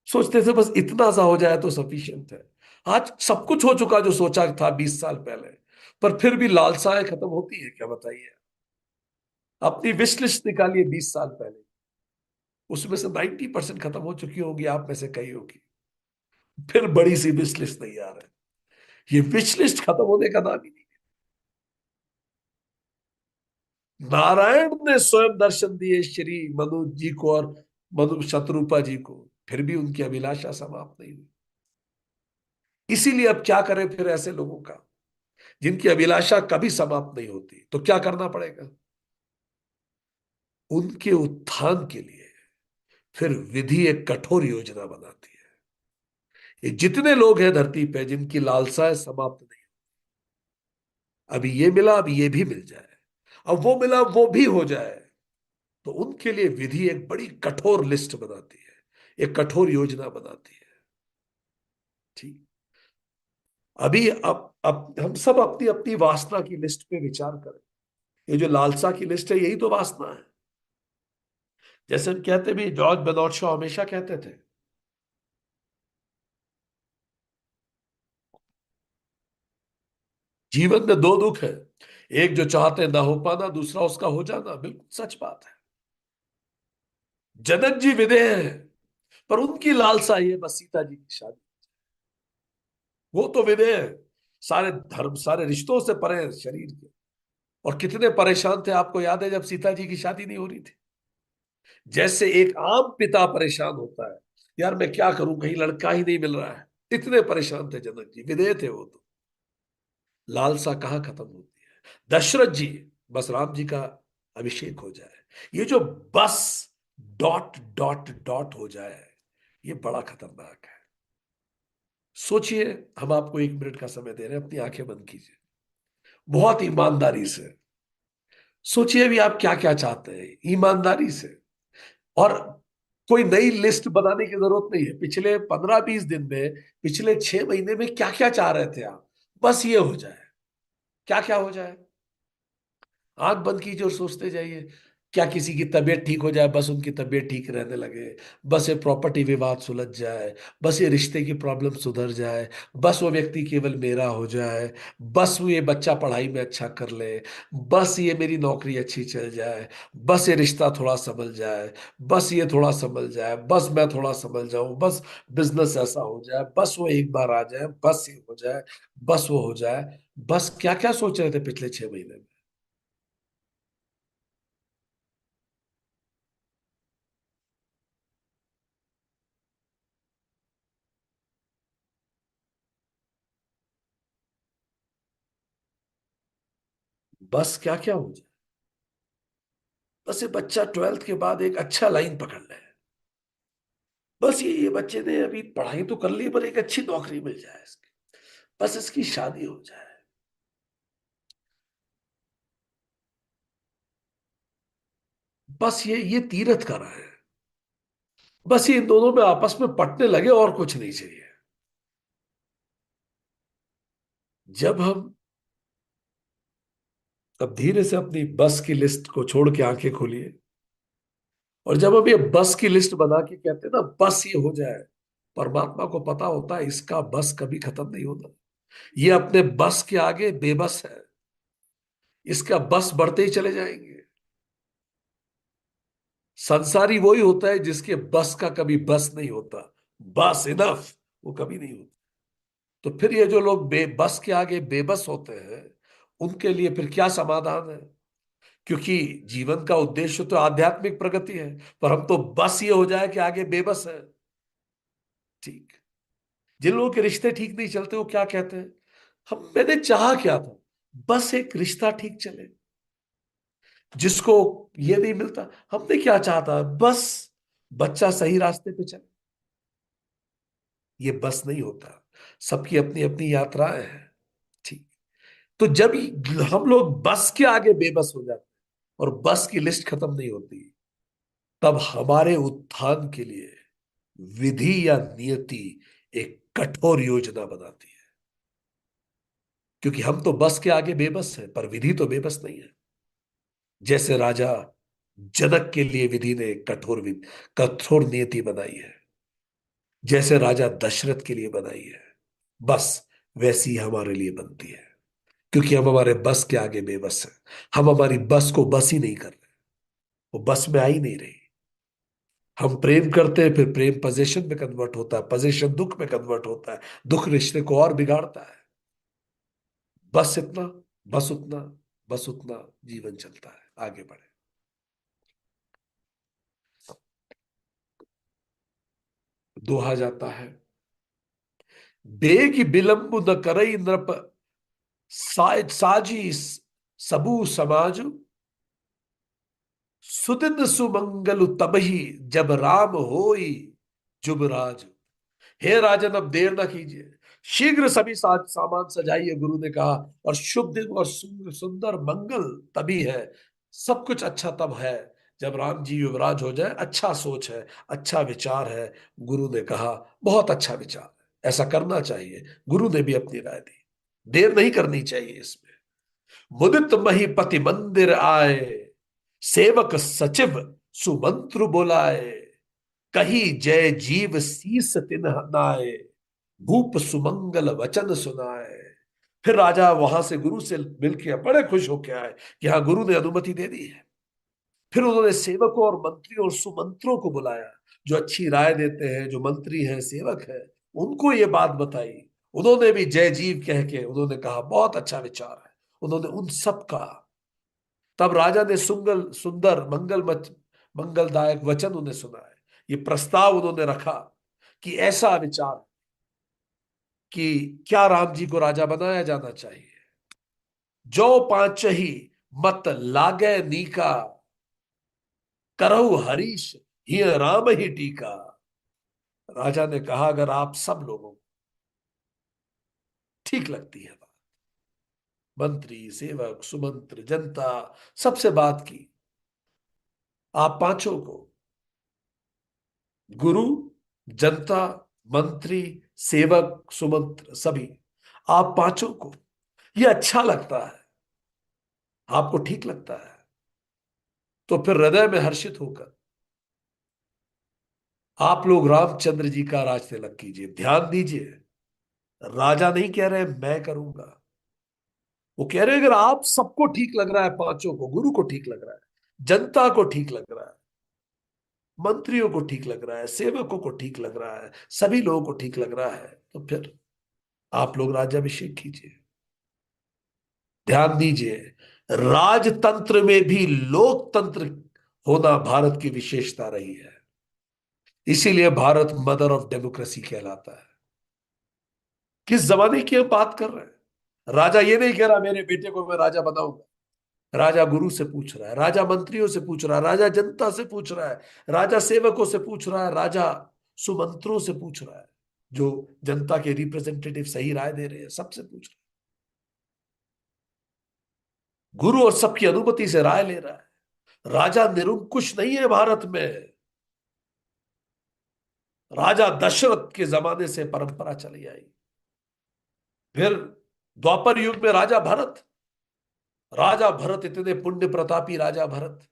सोचते थे बस इतना सा हो जाए तो सफिशिएंट है। आज सब कुछ हो चुका जो सोचा था 20 साल पहले, पर फिर भी लालसाएं खत्म होती है क्या, बताइए। अपनी विश लिस्ट निकालिए 20 साल पहले, उसमें से 90% खत्म हो चुकी होगी, आप में से कई होगी। फिर बड़ी सी विश लिस्ट नहीं आ रहा है। ये विश लिस्ट खत्म होने का नाम ही नहीं। नारायण ने स्वयं दर्शन दिए श्री मनु जी को और मनु शत्रुपा जी को, फिर भी उनकी अभिलाषा समाप्त नहीं हुई। इसीलिए अब क्या करें फिर ऐसे लोगों का, जिनकी अभिलाषा कभी समाप्त नहीं होती, तो क्या करना पड़ेगा। उनके उत्थान के लिए फिर विधि एक कठोर योजना बनाती है। ये जितने लोग हैं धरती पे जिनकी लालसाएं समाप्त नहीं, अभी ये मिला अब ये भी मिल जाए, अब वो मिला वो भी हो जाए, तो उनके लिए विधि एक बड़ी कठोर लिस्ट बनाती है, एक कठोर योजना बनाती है। ठीक। अभी अब हम सब अपनी अपनी वासना की लिस्ट पे विचार करें। ये जो लालसा की लिस्ट है यही तो वासना है। जैसे हम कहते भी, जॉर्ज बेनॉट शॉ हमेशा कहते थे, जीवन में दो दुख है, एक जो चाहते ना हो पाना, दूसरा उसका हो जाना। बिल्कुल सच बात है। जनक जी विदेह हैं, पर उनकी लालसा ये बस सीता जी की शादी। वो तो विदेह है, सारे धर्म सारे रिश्तों से परे हैं शरीर के। और कितने परेशान थे, आपको याद है जब सीता जी की शादी नहीं हो रही थी। जैसे एक आम पिता परेशान होता है, यार मैं क्या करूं, कहीं लड़का ही नहीं मिल रहा है। इतने परेशान थे जनक जी, विदेह थे वो तो। लालसा कहाँ खत्म होती है। दशरथ जी, बस राम जी का अभिषेक हो जाए। ये जो बस डॉट डॉट डॉट हो जाए, ये बड़ा खतरनाक है। सोचिए, हम आपको 1 मिनट का समय दे रहे हैं, अपनी आंखें बंद कीजिए, बहुत ईमानदारी से सोचिए भी आप क्या क्या चाहते हैं, ईमानदारी से। और कोई नई लिस्ट बनाने की जरूरत नहीं है। पिछले 15-20 दिन में, पिछले 6 महीने में क्या क्या चाह रहे थे आप, बस ये हो जाए। क्या क्या हो जाए, आंख बंद कीजिए और सोचते जाइए। क्या किसी की तबीयत ठीक हो जाए, बस उनकी तबीयत ठीक रहने लगे। बस ये प्रॉपर्टी विवाद सुलझ जाए। बस ये रिश्ते की प्रॉब्लम सुधर जाए। बस वो व्यक्ति केवल मेरा हो जाए। बस वो ये बच्चा पढ़ाई में अच्छा कर ले। बस ये मेरी नौकरी अच्छी चल जाए। बस ये रिश्ता थोड़ा संभल जाए। बस ये थोड़ा संभल जाए, बस मैं थोड़ा संभल जाऊं, बस बिजनेस ऐसा हो जाए, बस वो एक बार आ जाए, बस ये हो जाए, बस वो हो जाए। बस क्या क्या सोच रहे थे पिछले 6 महीने में। बस क्या क्या हो जाए, बस ये बच्चा 12th के बाद एक अच्छा लाइन पकड़ ले। बस ये बच्चे ने अभी पढ़ाई तो कर ली, पर एक अच्छी नौकरी मिल जाए इसकी। बस इसकी शादी हो जाए। बस ये तीरथ कर रहा है। बस ये इन दोनों में आपस में पटने लगे, और कुछ नहीं चाहिए। जब हम अब धीरे से अपनी बस की लिस्ट को छोड़ के आंखें खोलिए, और जब हम ये बस की लिस्ट बना के कहते हैं ना बस ये हो जाए, परमात्मा को पता होता है इसका बस कभी खत्म नहीं होता। ये अपने बस के आगे बेबस है। इसका बस बढ़ते ही चले जाएंगे। संसारी वही होता है जिसके बस का कभी बस नहीं होता। बस इनफ, वो कभी नहीं होता। तो फिर ये जो लोग बेबस के आगे बेबस होते हैं, उनके लिए फिर क्या समाधान है। क्योंकि जीवन का उद्देश्य तो आध्यात्मिक प्रगति है, पर हम तो बस ये हो जाए कि आगे बेबस है। ठीक। जिन लोगों के रिश्ते ठीक नहीं चलते, वो क्या कहते हैं, हम मैंने चाहा क्या था, बस एक रिश्ता ठीक चले। जिसको ये नहीं मिलता, हमने क्या चाहता, बस बच्चा सही रास्ते पे चले। ये बस नहीं होता, सबकी अपनी अपनी यात्राएं हैं। ठीक। तो जब हम लोग बस के आगे बेबस हो जाते हैं और बस की लिस्ट खत्म नहीं होती, तब हमारे उत्थान के लिए विधि या नियति एक कठोर योजना बनाती है। क्योंकि हम तो बस के आगे बेबस हैं, पर विधि तो बेबस नहीं है। जैसे राजा जनक के लिए विधि ने एक कठोर नियति बनाई है, जैसे राजा दशरथ के लिए बनाई है, बस वैसी ही हमारे लिए बनती है। क्योंकि हम हमारे बस के आगे बेबस हैं। हम हमारी बस को बस ही नहीं कर रहे, वो बस में आ ही नहीं रही। हम प्रेम करते हैं, फिर प्रेम पोजेशन में कन्वर्ट होता है, पोजेशन दुख में कन्वर्ट होता है, दुख रिश्ते को और बिगाड़ता है। बस इतना, बस उतना, बस उतना जीवन चलता है, आगे बढ़े। दोहा जाता है, बेग बिलंब न करई नृप, साजी सबू समाज, सुदिन सुमंगल तबहि जब राम होई जुब राज। हे राजन, अब देर ना कीजिए, शीघ्र सभी सामान सजाइए, गुरु ने कहा। और शुभ दिन और सुंदर मंगल तभी है, सब कुछ अच्छा तब है जब राम जी युवराज हो जाए। अच्छा सोच है, अच्छा विचार है। गुरु ने कहा बहुत अच्छा विचार है, ऐसा करना चाहिए। गुरु ने भी अपनी राय दी, देर नहीं करनी चाहिए इसमें। मुदित महीपति मंदिर आए, सेवक सचिव सुमंत्र बोलाए, कही जय जीव शीस तिन्ह नाए, भूप सुमंगल वचन सुनाए। फिर राजा वहां से गुरु से मिलके बड़े खुश होके आए कि हाँ, गुरु ने अनुमति दे दी है। फिर उन्होंने सेवकों और मंत्रियों और सुमंत्रों को बुलाया, जो अच्छी राय देते हैं, जो मंत्री हैं, सेवक हैं, उनको ये बात बताई। उन्होंने भी जय जीव कह के उन्होंने कहा बहुत अच्छा विचार है। उन्होंने उन सब का, तब राजा ने सुंगल सुंदर मंगलदायक वचन उन्हें सुनाए। ये प्रस्ताव उन्होंने रखा कि ऐसा विचार कि क्या राम जी को राजा बनाया जाना चाहिए। जो पांचही मत लागे नीका, करहु हरीश ही राम ही टीका। राजा ने कहा अगर आप सब लोगों को ठीक लगती है बात, मंत्री सेवक सुमंत्र जनता, सबसे बात की, आप पांचों को, गुरु, जनता, मंत्री, सेवक, सुमंत्र, सभी, आप पांचों को ये अच्छा लगता है, आपको ठीक लगता है, तो फिर हृदय में हर्षित होकर आप लोग रामचंद्र जी का राज तिलक कीजिए। ध्यान दीजिए, राजा नहीं कह रहे मैं करूंगा, वो कह रहे हैं अगर आप सबको ठीक लग रहा है, पांचों को, गुरु को ठीक लग रहा है, जनता को ठीक लग रहा है, मंत्रियों को ठीक लग रहा है, सेवकों को ठीक लग रहा है, सभी लोगों को ठीक लग रहा है, तो फिर आप लोग राज्याभिषेक कीजिए। ध्यान दीजिए, राजतंत्र में भी लोकतंत्र होना भारत की विशेषता रही है। इसीलिए भारत मदर ऑफ डेमोक्रेसी कहलाता है। किस जमाने की हम बात कर रहे हैं? राजा ये नहीं कह रहा मेरे बेटे को मैं राजा बनाऊंगा। राजा गुरु से पूछ रहा है, राजा मंत्रियों से पूछ रहा है, राजा जनता से पूछ रहा है, राजा सेवकों से पूछ रहा है, राजा सुमंत्रों से पूछ रहा है, जो जनता के रिप्रेजेंटेटिव सही राय दे रहे हैं, सबसे पूछ रहा है। गुरु और सबकी अनुमति से राय ले रहा है। राजा निरंकुश नहीं है भारत में। राजा दशरथ के जमाने से परंपरा चली आई। फिर द्वापर युग में राजा भरत, राजा भरत इतने पुण्य प्रतापी राजा भरत,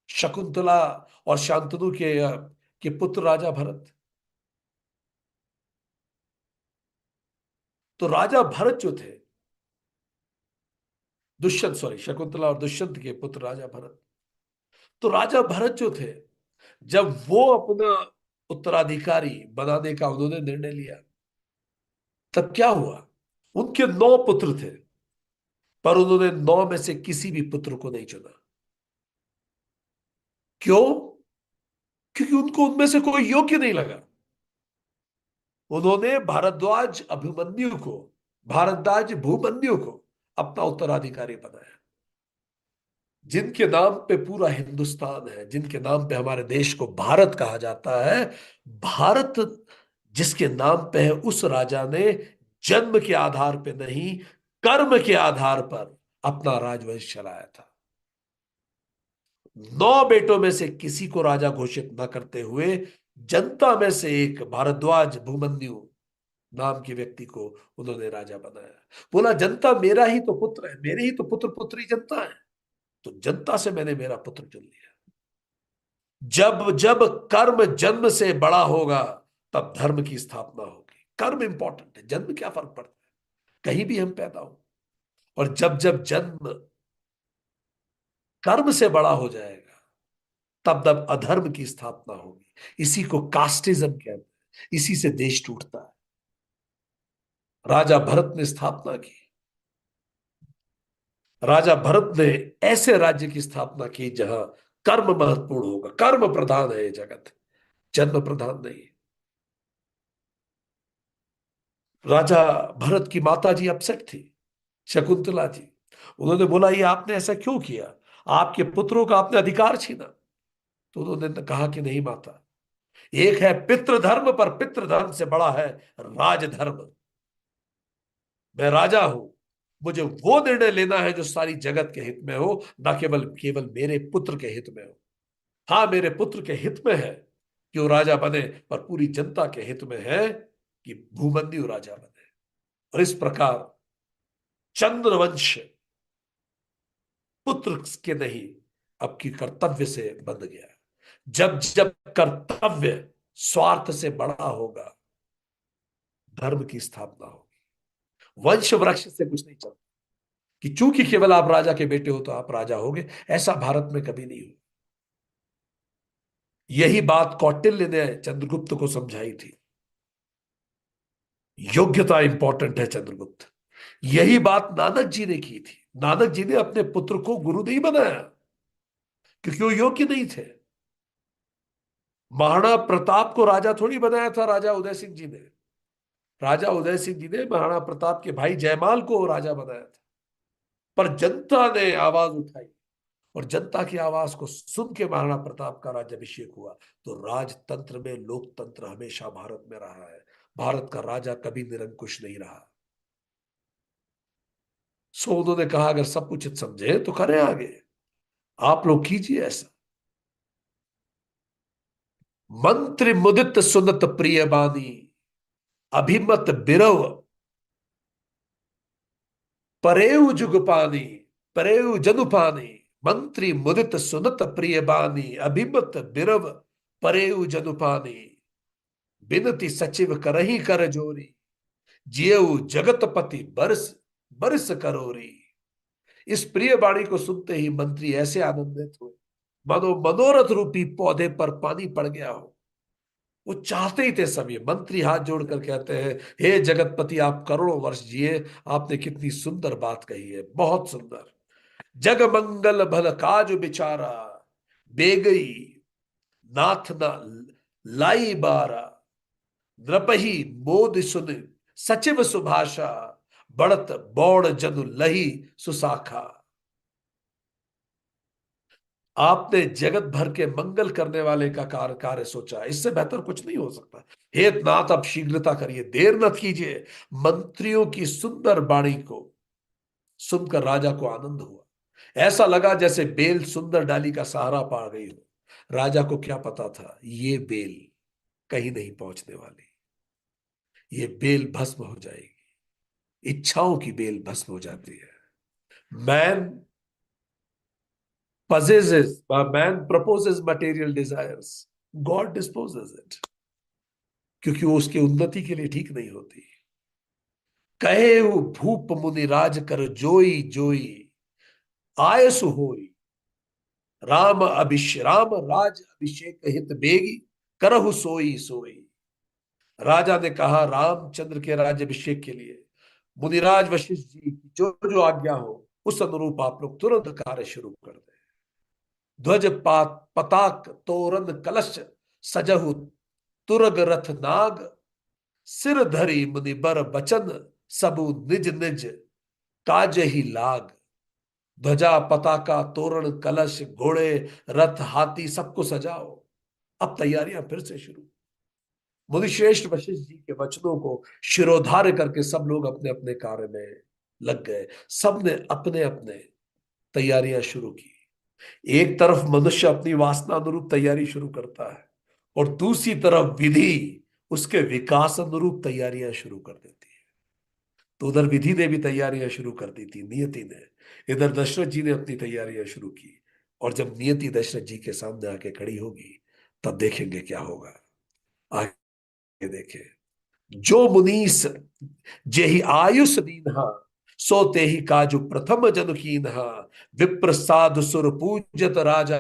शकुंतला और शांतनु के पुत्र राजा भरत। तो राजा भरत जो थे, दुष्यंत, सॉरी, शकुंतला और दुष्यंत के पुत्र राजा भरत। तो राजा भरत जो थे, जब वो अपना उत्तराधिकारी बनाने का उन्होंने निर्णय लिया, तब क्या हुआ? उनके 9 पुत्र थे, पर उन्होंने 9 में से किसी भी पुत्र को नहीं चुना। क्यों? क्योंकि उनको उनमें से कोई योग्य नहीं लगा। उन्होंने भारद्वाज भूमन्यु को अपना उत्तराधिकारी बनाया। जिनके नाम पे पूरा हिंदुस्तान है, जिनके नाम पे हमारे देश को भारत कहा जाता है, भारत जिसके नाम पे है, उस राजा ने जन्म के आधार पे नहीं, कर्म के आधार पर अपना राजवंश चलाया था। 9 बेटों में से किसी को राजा घोषित न करते हुए जनता में से एक भारद्वाज भूमन्यु नाम के व्यक्ति को उन्होंने राजा बनाया। बोला जनता मेरा ही तो पुत्र है, मेरे ही तो पुत्र पुत्री जनता है, तो जनता से मैंने मेरा पुत्र चुन लिया। जब जब कर्म जन्म से बड़ा होगा, तब धर्म की स्थापना होगी। कर्म इंपॉर्टेंट है, जन्म क्या फर्क पड़ता है, कहीं भी हम पैदा हो। और जब जब जन्म कर्म से बड़ा हो जाएगा, तब तब अधर्म की स्थापना होगी। इसी को कास्टिज्म कहते हैं, इसी से देश टूटता है। राजा भरत ने स्थापना की। राजा भरत ने ऐसे राज्य की स्थापना की जहां कर्म महत्वपूर्ण होगा। कर्म प्रधान है ये जगत, जन्म प्रधान नहीं। राजा भरत की माता जी अपसेट थी, शकुंतला जी। उन्होंने बोला ये आपने ऐसा क्यों किया, आपके पुत्रों का आपने अधिकार छीना। तो उन्होंने कहा कि नहीं माता, एक है पितृधर्म, पर पितृधर्म से बड़ा है राजधर्म। मैं राजा हूं, मुझे वो निर्णय लेना है जो सारी जगत के हित में हो, ना केवल केवल मेरे पुत्र के हित में हो। हाँ, मेरे पुत्र के हित में है कि वो राजा बने, पर पूरी जनता के हित में है कि भूमन्यु राजा बने। और इस प्रकार चंद्रवंश पुत्र के नहीं, अब की कर्तव्य से बंध गया। जब जब कर्तव्य स्वार्थ से बड़ा होगा, धर्म की स्थापना होगी। वंश वृक्ष से कुछ नहीं चलता कि चूंकि केवल आप राजा के बेटे हो तो आप राजा होगे। ऐसा भारत में कभी नहीं हुआ। यही बात कौटिल्य ने चंद्रगुप्त को समझाई थी। योग्यता इंपॉर्टेंट है चंद्रगुप्त। यही बात नानक जी ने की थी। नानक जी ने अपने पुत्र को गुरु नहीं बनाया क्योंकि वो योग्य नहीं थे। महाराणा प्रताप को राजा थोड़ी बनाया था राजा उदय सिंह जी ने। राजा उदय सिंह जी ने महाराणा प्रताप के भाई जयमाल को राजा बनाया था। पर जनता ने आवाज उठाई और जनता की आवाज को सुन के महाराणा प्रताप का राज्याभिषेक हुआ। तो राजतंत्र में लोकतंत्र हमेशा भारत में रहा है। भारत का राजा कभी निरंकुश नहीं रहा। सो उन्होंने कहा अगर सब कुछ समझे तो करें आगे। आप लोग कीजिए ऐसा। मंत्री मुदित सुनत प्रिय बानी अभिमत बिरव परेउ जुग पानी परेउ जनु पानी। मंत्री मुदित सुनत प्रिय बानी अभिमत बिरव परेउ जनु पानी। बिनती सचिव करही कर जोरी जियऊ जगतपति बरस बरस करोरी। इस प्रिय वाणी को सुनते ही मंत्री ऐसे आनंदित हुए मानो मनोरथ रूपी पौधे पर पानी पड़ गया हो। वो चाहते ही थे सब। ये मंत्री हाथ जोड़कर कहते हैं हे जगतपति आप करोड़ों वर्ष जिए। आपने कितनी सुंदर बात कही है, बहुत सुंदर। जग मंगल भल काज बिचारा बेगई नाथ न लाई बारा। नृपहि मोद सुन सचिव सुभाषा बढ़त बौड़ जनु लही सुसाखा। आपने जगत भर के मंगल करने वाले का कार्य सोचा, इससे बेहतर कुछ नहीं हो सकता। हे नाथ अब शीघ्रता करिए, देर मत कीजिए। मंत्रियों की सुंदर वाणी को सुनकर राजा को आनंद हुआ। ऐसा लगा जैसे बेल सुंदर डाली का सहारा पा गई हो। राजा को क्या पता था ये बेल कहीं नहीं पहुंचने वाली। ये बेल भस्म हो जाएगी। इच्छाओं की बेल भस्म हो जाती है। Man possesses, man proposes material desires, God disposes it, क्योंकि वो उसकी उन्नति के लिए ठीक नहीं होती। कहे वो भूप मुनि राज कर जोई जोई आयसु होई। राम राज अभिषेक हित बेगी करहु सोई सोई। राजा ने कहा रामचंद्र के राज्य के लिए मुनिराज वशिष्ठ जी की जो जो आज्ञा हो उस अनुरूप आप लोग तुरंत कार्य शुरू कर दें। ध्वज पताक तोरण कलश सजहु तुरग रथ नाग सिर धरी मुनि बर बचन सबु निज निज काज ही लाग। ध्वजा पताका तोरण कलश घोड़े रथ हाथी सबको सजाओ। अब तैयारियां फिर से शुरू। मुनिश्रेष्ठ वशिष्ठ जी के वचनों को शिरोधार्य करके सब लोग अपने अपने कार्य में लग गए। सबने अपने अपने तैयारियां शुरू की। एक तरफ मनुष्य अपनी वासना अनुरूप तैयारी शुरू करता है और दूसरी तरफ विधि उसके विकास अनुरूप तैयारियां शुरू कर देती है। तो उधर विधि ने भी तैयारियां शुरू कर दी थी, नियति ने। इधर दशरथ जी ने अपनी तैयारियां शुरू की। और जब नियति दशरथ जी के सामने आके खड़ी होगी तब देखेंगे क्या होगा। आगे देखें। जो मुनीस जेहि आयुष दीन्हा सो तेहि काजु प्रथम जन कीन्हा। विप्र साधु सुर पूजत राजा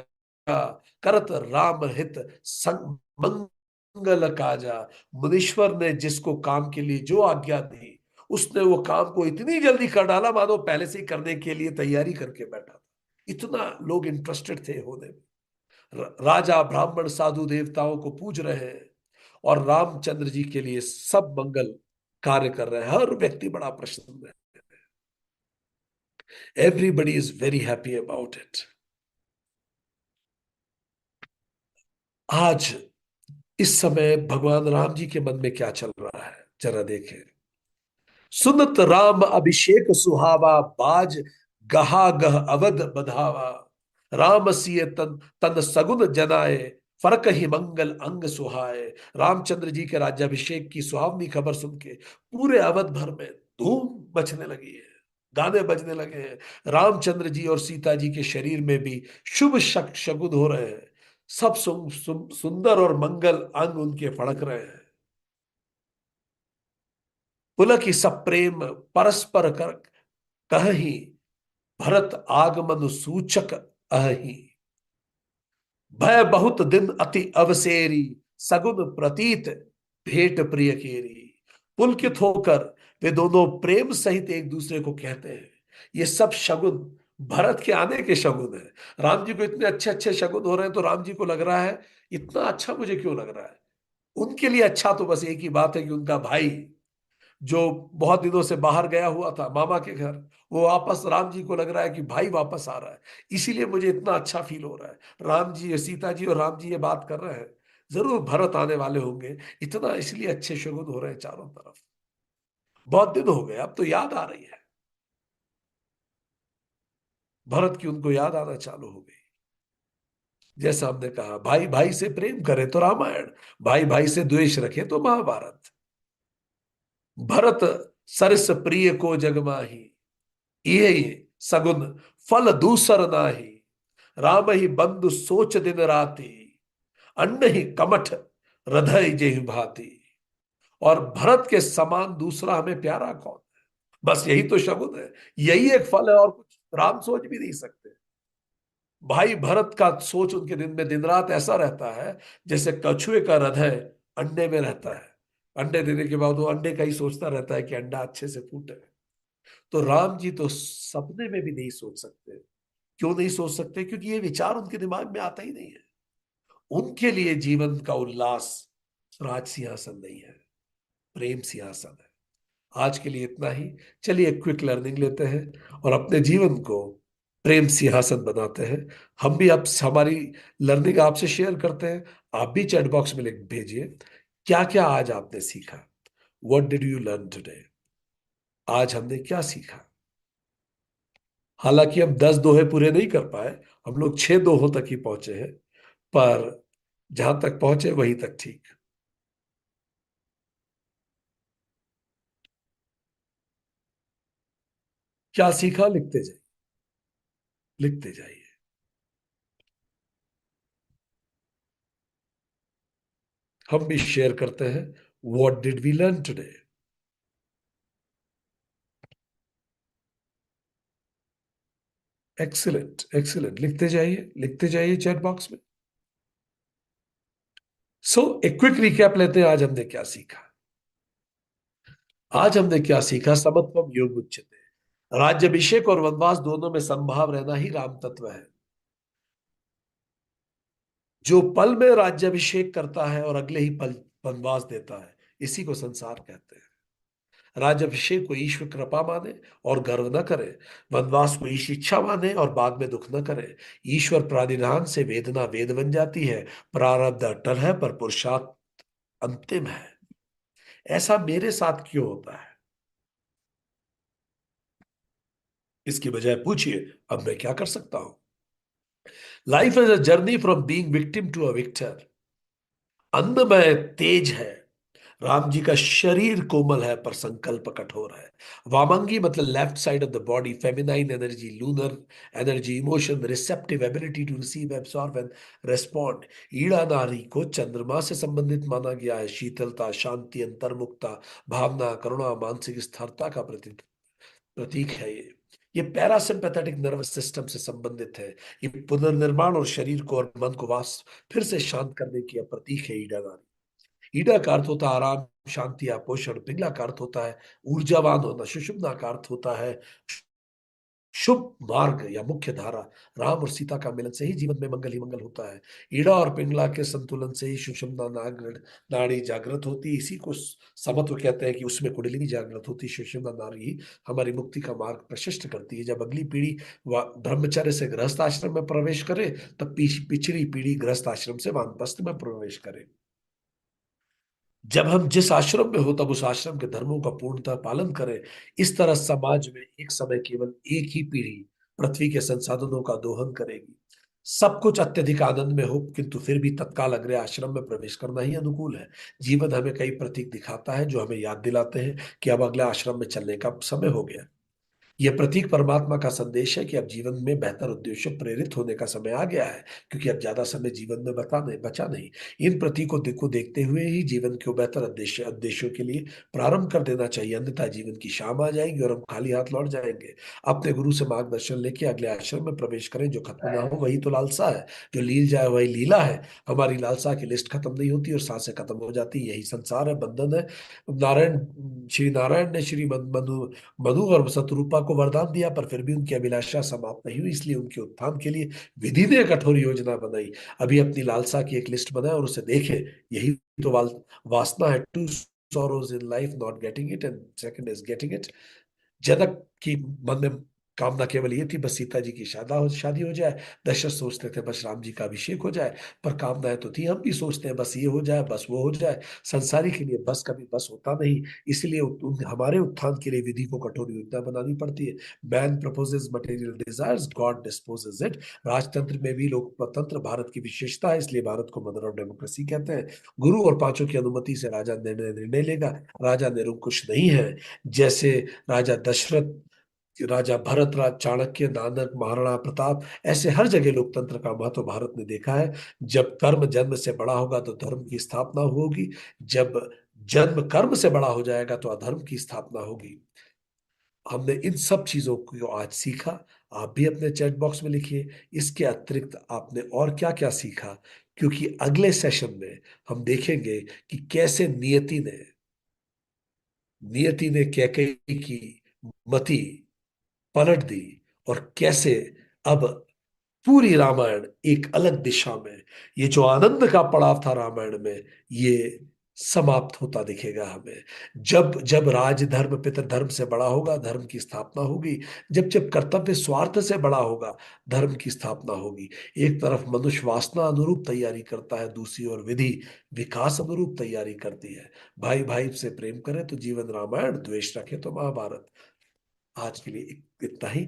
करत राम हित संग मंगल काजा। मुनीश्वर ने जिसको काम के लिए जो आज्ञा दी उसने वो काम को इतनी जल्दी कर डाला मानो पहले से ही करने के लिए तैयारी करके बैठा था। इतना लोग इंटरेस्टेड थे होने में। राजा ब्राह्मण साधु देवताओं को पूज रहे हैं और रामचंद्र जी के लिए सब मंगल कार्य कर रहे हैं। हर व्यक्ति बड़ा प्रसन्न है। Everybody is very happy about it. आज इस समय भगवान राम जी के मन में क्या चल रहा है जरा देखें। सुनत राम अभिषेक सुहावा बाज गहा गह अवध बधावा। राम सिय तन तन सगुन जनाए फरक ही मंगल अंग सुहाए। रामचंद्र जी के राज्याभिषेक की सुहावनी खबर सुन के पूरे अवध भर में धूम मचने लगी है, गाने बजने लगे हैं। रामचंद्र जी और सीता जी के शरीर में भी शुभ शगुन हो रहे हैं। सब सुंदर और मंगल अंग उनके फड़क रहे हैं। पुलक सब प्रेम परस्पर कर कहि, भरत आगमन सूचक अहि। भय बहुत दिन अति अवसेरी, सगुन प्रतीत भेंट प्रिय केरी। पुलकित होकर वे दोनों प्रेम सहित एक दूसरे को कहते हैं। ये सब शगुन भरत के आने के शगुन है। राम जी को इतने अच्छे अच्छे शगुन हो रहे हैं तो राम जी को लग रहा है इतना अच्छा मुझे क्यों लग रहा है। उनके लिए अच्छा तो बस एक ही बात है कि उनका भाई जो बहुत दिनों से बाहर गया हुआ था मामा के घर, वो वापस राम जी को लग रहा है कि भाई वापस आ रहा है। इसीलिए मुझे इतना अच्छा फील हो रहा है। राम जी सीता जी और राम जी ये बात कर रहे हैं, जरूर भरत आने वाले होंगे। इतना इसलिए अच्छे शगुन हो रहे हैं चारों तरफ। बहुत दिन हो गए, अब तो याद आ रही है। भरत की उनको याद आना चालू हो गई। जैसा हमने कहा, भाई भाई से प्रेम करे तो रामायण, भाई भाई से द्वेष रखे तो महाभारत। भरत सरस प्रिय को जग माही, ये सगुन फल दूसर नाही। राम ही बंधु सोच दिन राति, अन्न ही कमठ हृदय जेहि भांति। और भरत के समान दूसरा हमें प्यारा कौन। बस यही तो शगुन है, यही एक फल है, और कुछ राम सोच भी नहीं सकते। भाई भरत का सोच उनके दिन में दिन रात ऐसा रहता है जैसे कछुए का हृदय अंडे में रहता है। अंडे देने के बाद वो अंडे का ही सोचता रहता है कि अंडा अच्छे से फूटे। तो राम जी तो सपने में भी नहीं सोच सकते। क्यों नहीं सोच सकते? क्योंकि ये विचार उनके दिमाग में आता ही नहीं है। उनके लिए जीवन का उल्लास राज सिंहासन नहीं है, प्रेम सिंहासन है। आज के लिए इतना ही। चलिए क्विक लर्निंग लेते हैं और अपने जीवन को प्रेम सिंहासन बनाते हैं। हम भी अब हमारी लर्निंग आपसे शेयर करते हैं। आप भी चैट बॉक्स में लिख भेजिए क्या क्या आज आपने सीखा। What did you learn today? आज हमने क्या सीखा? हालांकि हम 10 दोहे पूरे नहीं कर पाए, हम लोग 6 दोहों तक ही पहुंचे हैं, पर जहां तक पहुंचे वहीं तक ठीक। क्या सीखा? लिखते जाइए, लिखते जाइए। हम भी शेयर करते हैं, what did we learn today. Excellent, excellent, लिखते जाइए, लिखते जाइए चैट बॉक्स में। सो एक क्विक रिकैप लेते हैं, आज हमने क्या सीखा। आज हमने क्या सीखा? समत्वम योग उच्चते। राज्यभिषेक और वनवास दोनों में संभाव रहना ही राम तत्व है। जो पल में राज्यभिषेक करता है और अगले ही पल वनवास देता है, इसी को संसार कहते हैं। राज्यभिषेक को ईश्वर कृपा माने और गर्व न करे, वनवास को ईश इच्छा माने और बाद में दुख न करे। ईश्वर प्राधिधान से वेदना वेद बन जाती है। प्रारब्ध अटल है पर पुरुषार्थ अंतिम है। ऐसा मेरे साथ क्यों होता है? इसकी बजाय पूछिए, अब मैं क्या कर सकता हूं। Life is a journey from being victim to a victor. अन्नमय तेज है। राम जी का शरीर कोमल है पर संकल्प कठोर है। वामंगी मतलब left side of the body, feminine energy, lunar energy, emotion, receptive ability to receive, absorb and respond. Ida नारी को चंद्रमा से संबंधित माना गया है। शीतलता, शांति, अंतर्मुखता, भावना, करुणा, मानसिक स्थिरता का प्रतीक है ये पैरासिम्पैथेटिक नर्वस सिस्टम से संबंधित है। ये पुनर्निर्माण और शरीर को और मन को वास फिर से शांत करने की प्रतीक है ईड़ा नारी। ईड़ा का अर्थ होता है आराम, शांति या पोषण। पिंगला का अर्थ होता है ऊर्जावान होना। सुषुम्ना का अर्थ होता है शुभ मार्ग या मुख्य धारा। राम और सीता का मिलन से ही जीवन में मंगल ही मंगल होता है। ईड़ा और पिंगला के संतुलन से ही सुषुम्ना नाड़ी जागृत होती। इसी को समत्व कहते हैं कि उसमें कुंडलिनी जागृत होती। सुषुम्ना नाड़ी ही हमारी मुक्ति का मार्ग प्रशस्त करती है। जब अगली पीढ़ी ब्रह्मचर्य से गृहस्थ आश्रम में प्रवेश करे, तब पिछली पीढ़ी गृहस्थ आश्रम से वानप्रस्थ में प्रवेश करे। जब हम जिस आश्रम में हो तब उस आश्रम के धर्मों का पूर्णतः पालन करें। इस तरह समाज में एक समय केवल एक ही पीढ़ी पृथ्वी के संसाधनों का दोहन करेगी। सब कुछ अत्यधिक आनंद में हो, किंतु फिर भी तत्काल अगले आश्रम में प्रवेश करना ही अनुकूल है। जीवन हमें कई प्रतीक दिखाता है जो हमें याद दिलाते हैं कि अब अगले आश्रम में चलने का समय हो गया। यह प्रतीक परमात्मा का संदेश है कि अब जीवन में बेहतर उद्देश्य प्रेरित होने का समय आ गया है, क्योंकि अब ज्यादा समय जीवन में बचा नहीं। इन प्रतीकों को देखते हुए ही जीवन को बेहतर उद्देश्यों के लिए प्रारंभ कर देना चाहिए, अन्यथा जीवन की शाम आ जाएगी और हम खाली हाथ लौट जाएंगे। अपने गुरु से मार्गदर्शन लेके अगले आश्रम में प्रवेश करें। जो खत्म ना हो वही तो लालसा है, जो लील जाए वही लीला है। हमारी लालसा की लिस्ट खत्म नहीं होती और सांसें खत्म हो जाती, यही संसार है, बंधन है। नारायण श्री नारायण ने श्री मनु मनु और शत्रुपा को वरदान दिया, पर फिर भी उनकी अभिलाषा समाप्त नहीं हुई, इसलिए उनके उत्थान के लिए विधि ने कठोर योजना बनाई। अभी अपनी लालसा की एक लिस्ट बनाए और उसे देखें। यही तो वासना है। Two sorrows in life, not getting it, and second is getting it। जनक की मन में कामना केवल ये थी, बस सीता जी की शादी हो जाए। दशरथ सोचते थे बस राम जी का अभिषेक हो जाए। पर कामनाएं तो थी, हम भी सोचते हैं बस ये हो जाए, बस वो हो जाए। संसारी के लिए बस कभी बस होता नहीं। इसलिए हमारे उत्थान के लिए विधि को कठोर योजना बनानी पड़ती है। Man proposes material desires, God disposes it. राजतंत्र में भी लोकतंत्र भारत की विशेषता है, इसलिए भारत को मदर ऑफ डेमोक्रेसी कहते हैं। गुरु और पांचों की अनुमति से राजा निर्णय लेगा। राजा निरंकुश नहीं है। जैसे राजा दशरथ, राजा भरत, राज चाणक्य, नानक, महाराणा प्रताप, ऐसे हर जगह लोकतंत्र का महत्व भारत ने देखा है। जब कर्म जन्म से बड़ा होगा तो धर्म की स्थापना होगी। जब जन्म कर्म से बड़ा हो जाएगा तो अधर्म की स्थापना होगी। हमने इन सब चीजों को आज सीखा। आप भी अपने चैट बॉक्स में लिखिए, इसके अतिरिक्त आपने और क्या क्या सीखा, क्योंकि अगले सेशन में हम देखेंगे कि कैसे नियति ने कैकेयी की मति पलट दी, और कैसे अब पूरी रामायण एक अलग दिशा में, ये जो आनंद का पड़ाव था रामायण में, ये समाप्त होता दिखेगा हमें। जब जब राजधर्म पितृधर्म से बड़ा होगा, धर्म की स्थापना होगी। जब जब कर्तव्य स्वार्थ से बड़ा होगा, धर्म की स्थापना होगी। एक तरफ मनुष्य वासना अनुरूप तैयारी करता है, दूसरी ओर विधि विकास अनुरूप तैयारी करती है। भाई भाई से प्रेम करे तो जीवन रामायण, द्वेष रखे तो महाभारत। आज के लिए इतना ही।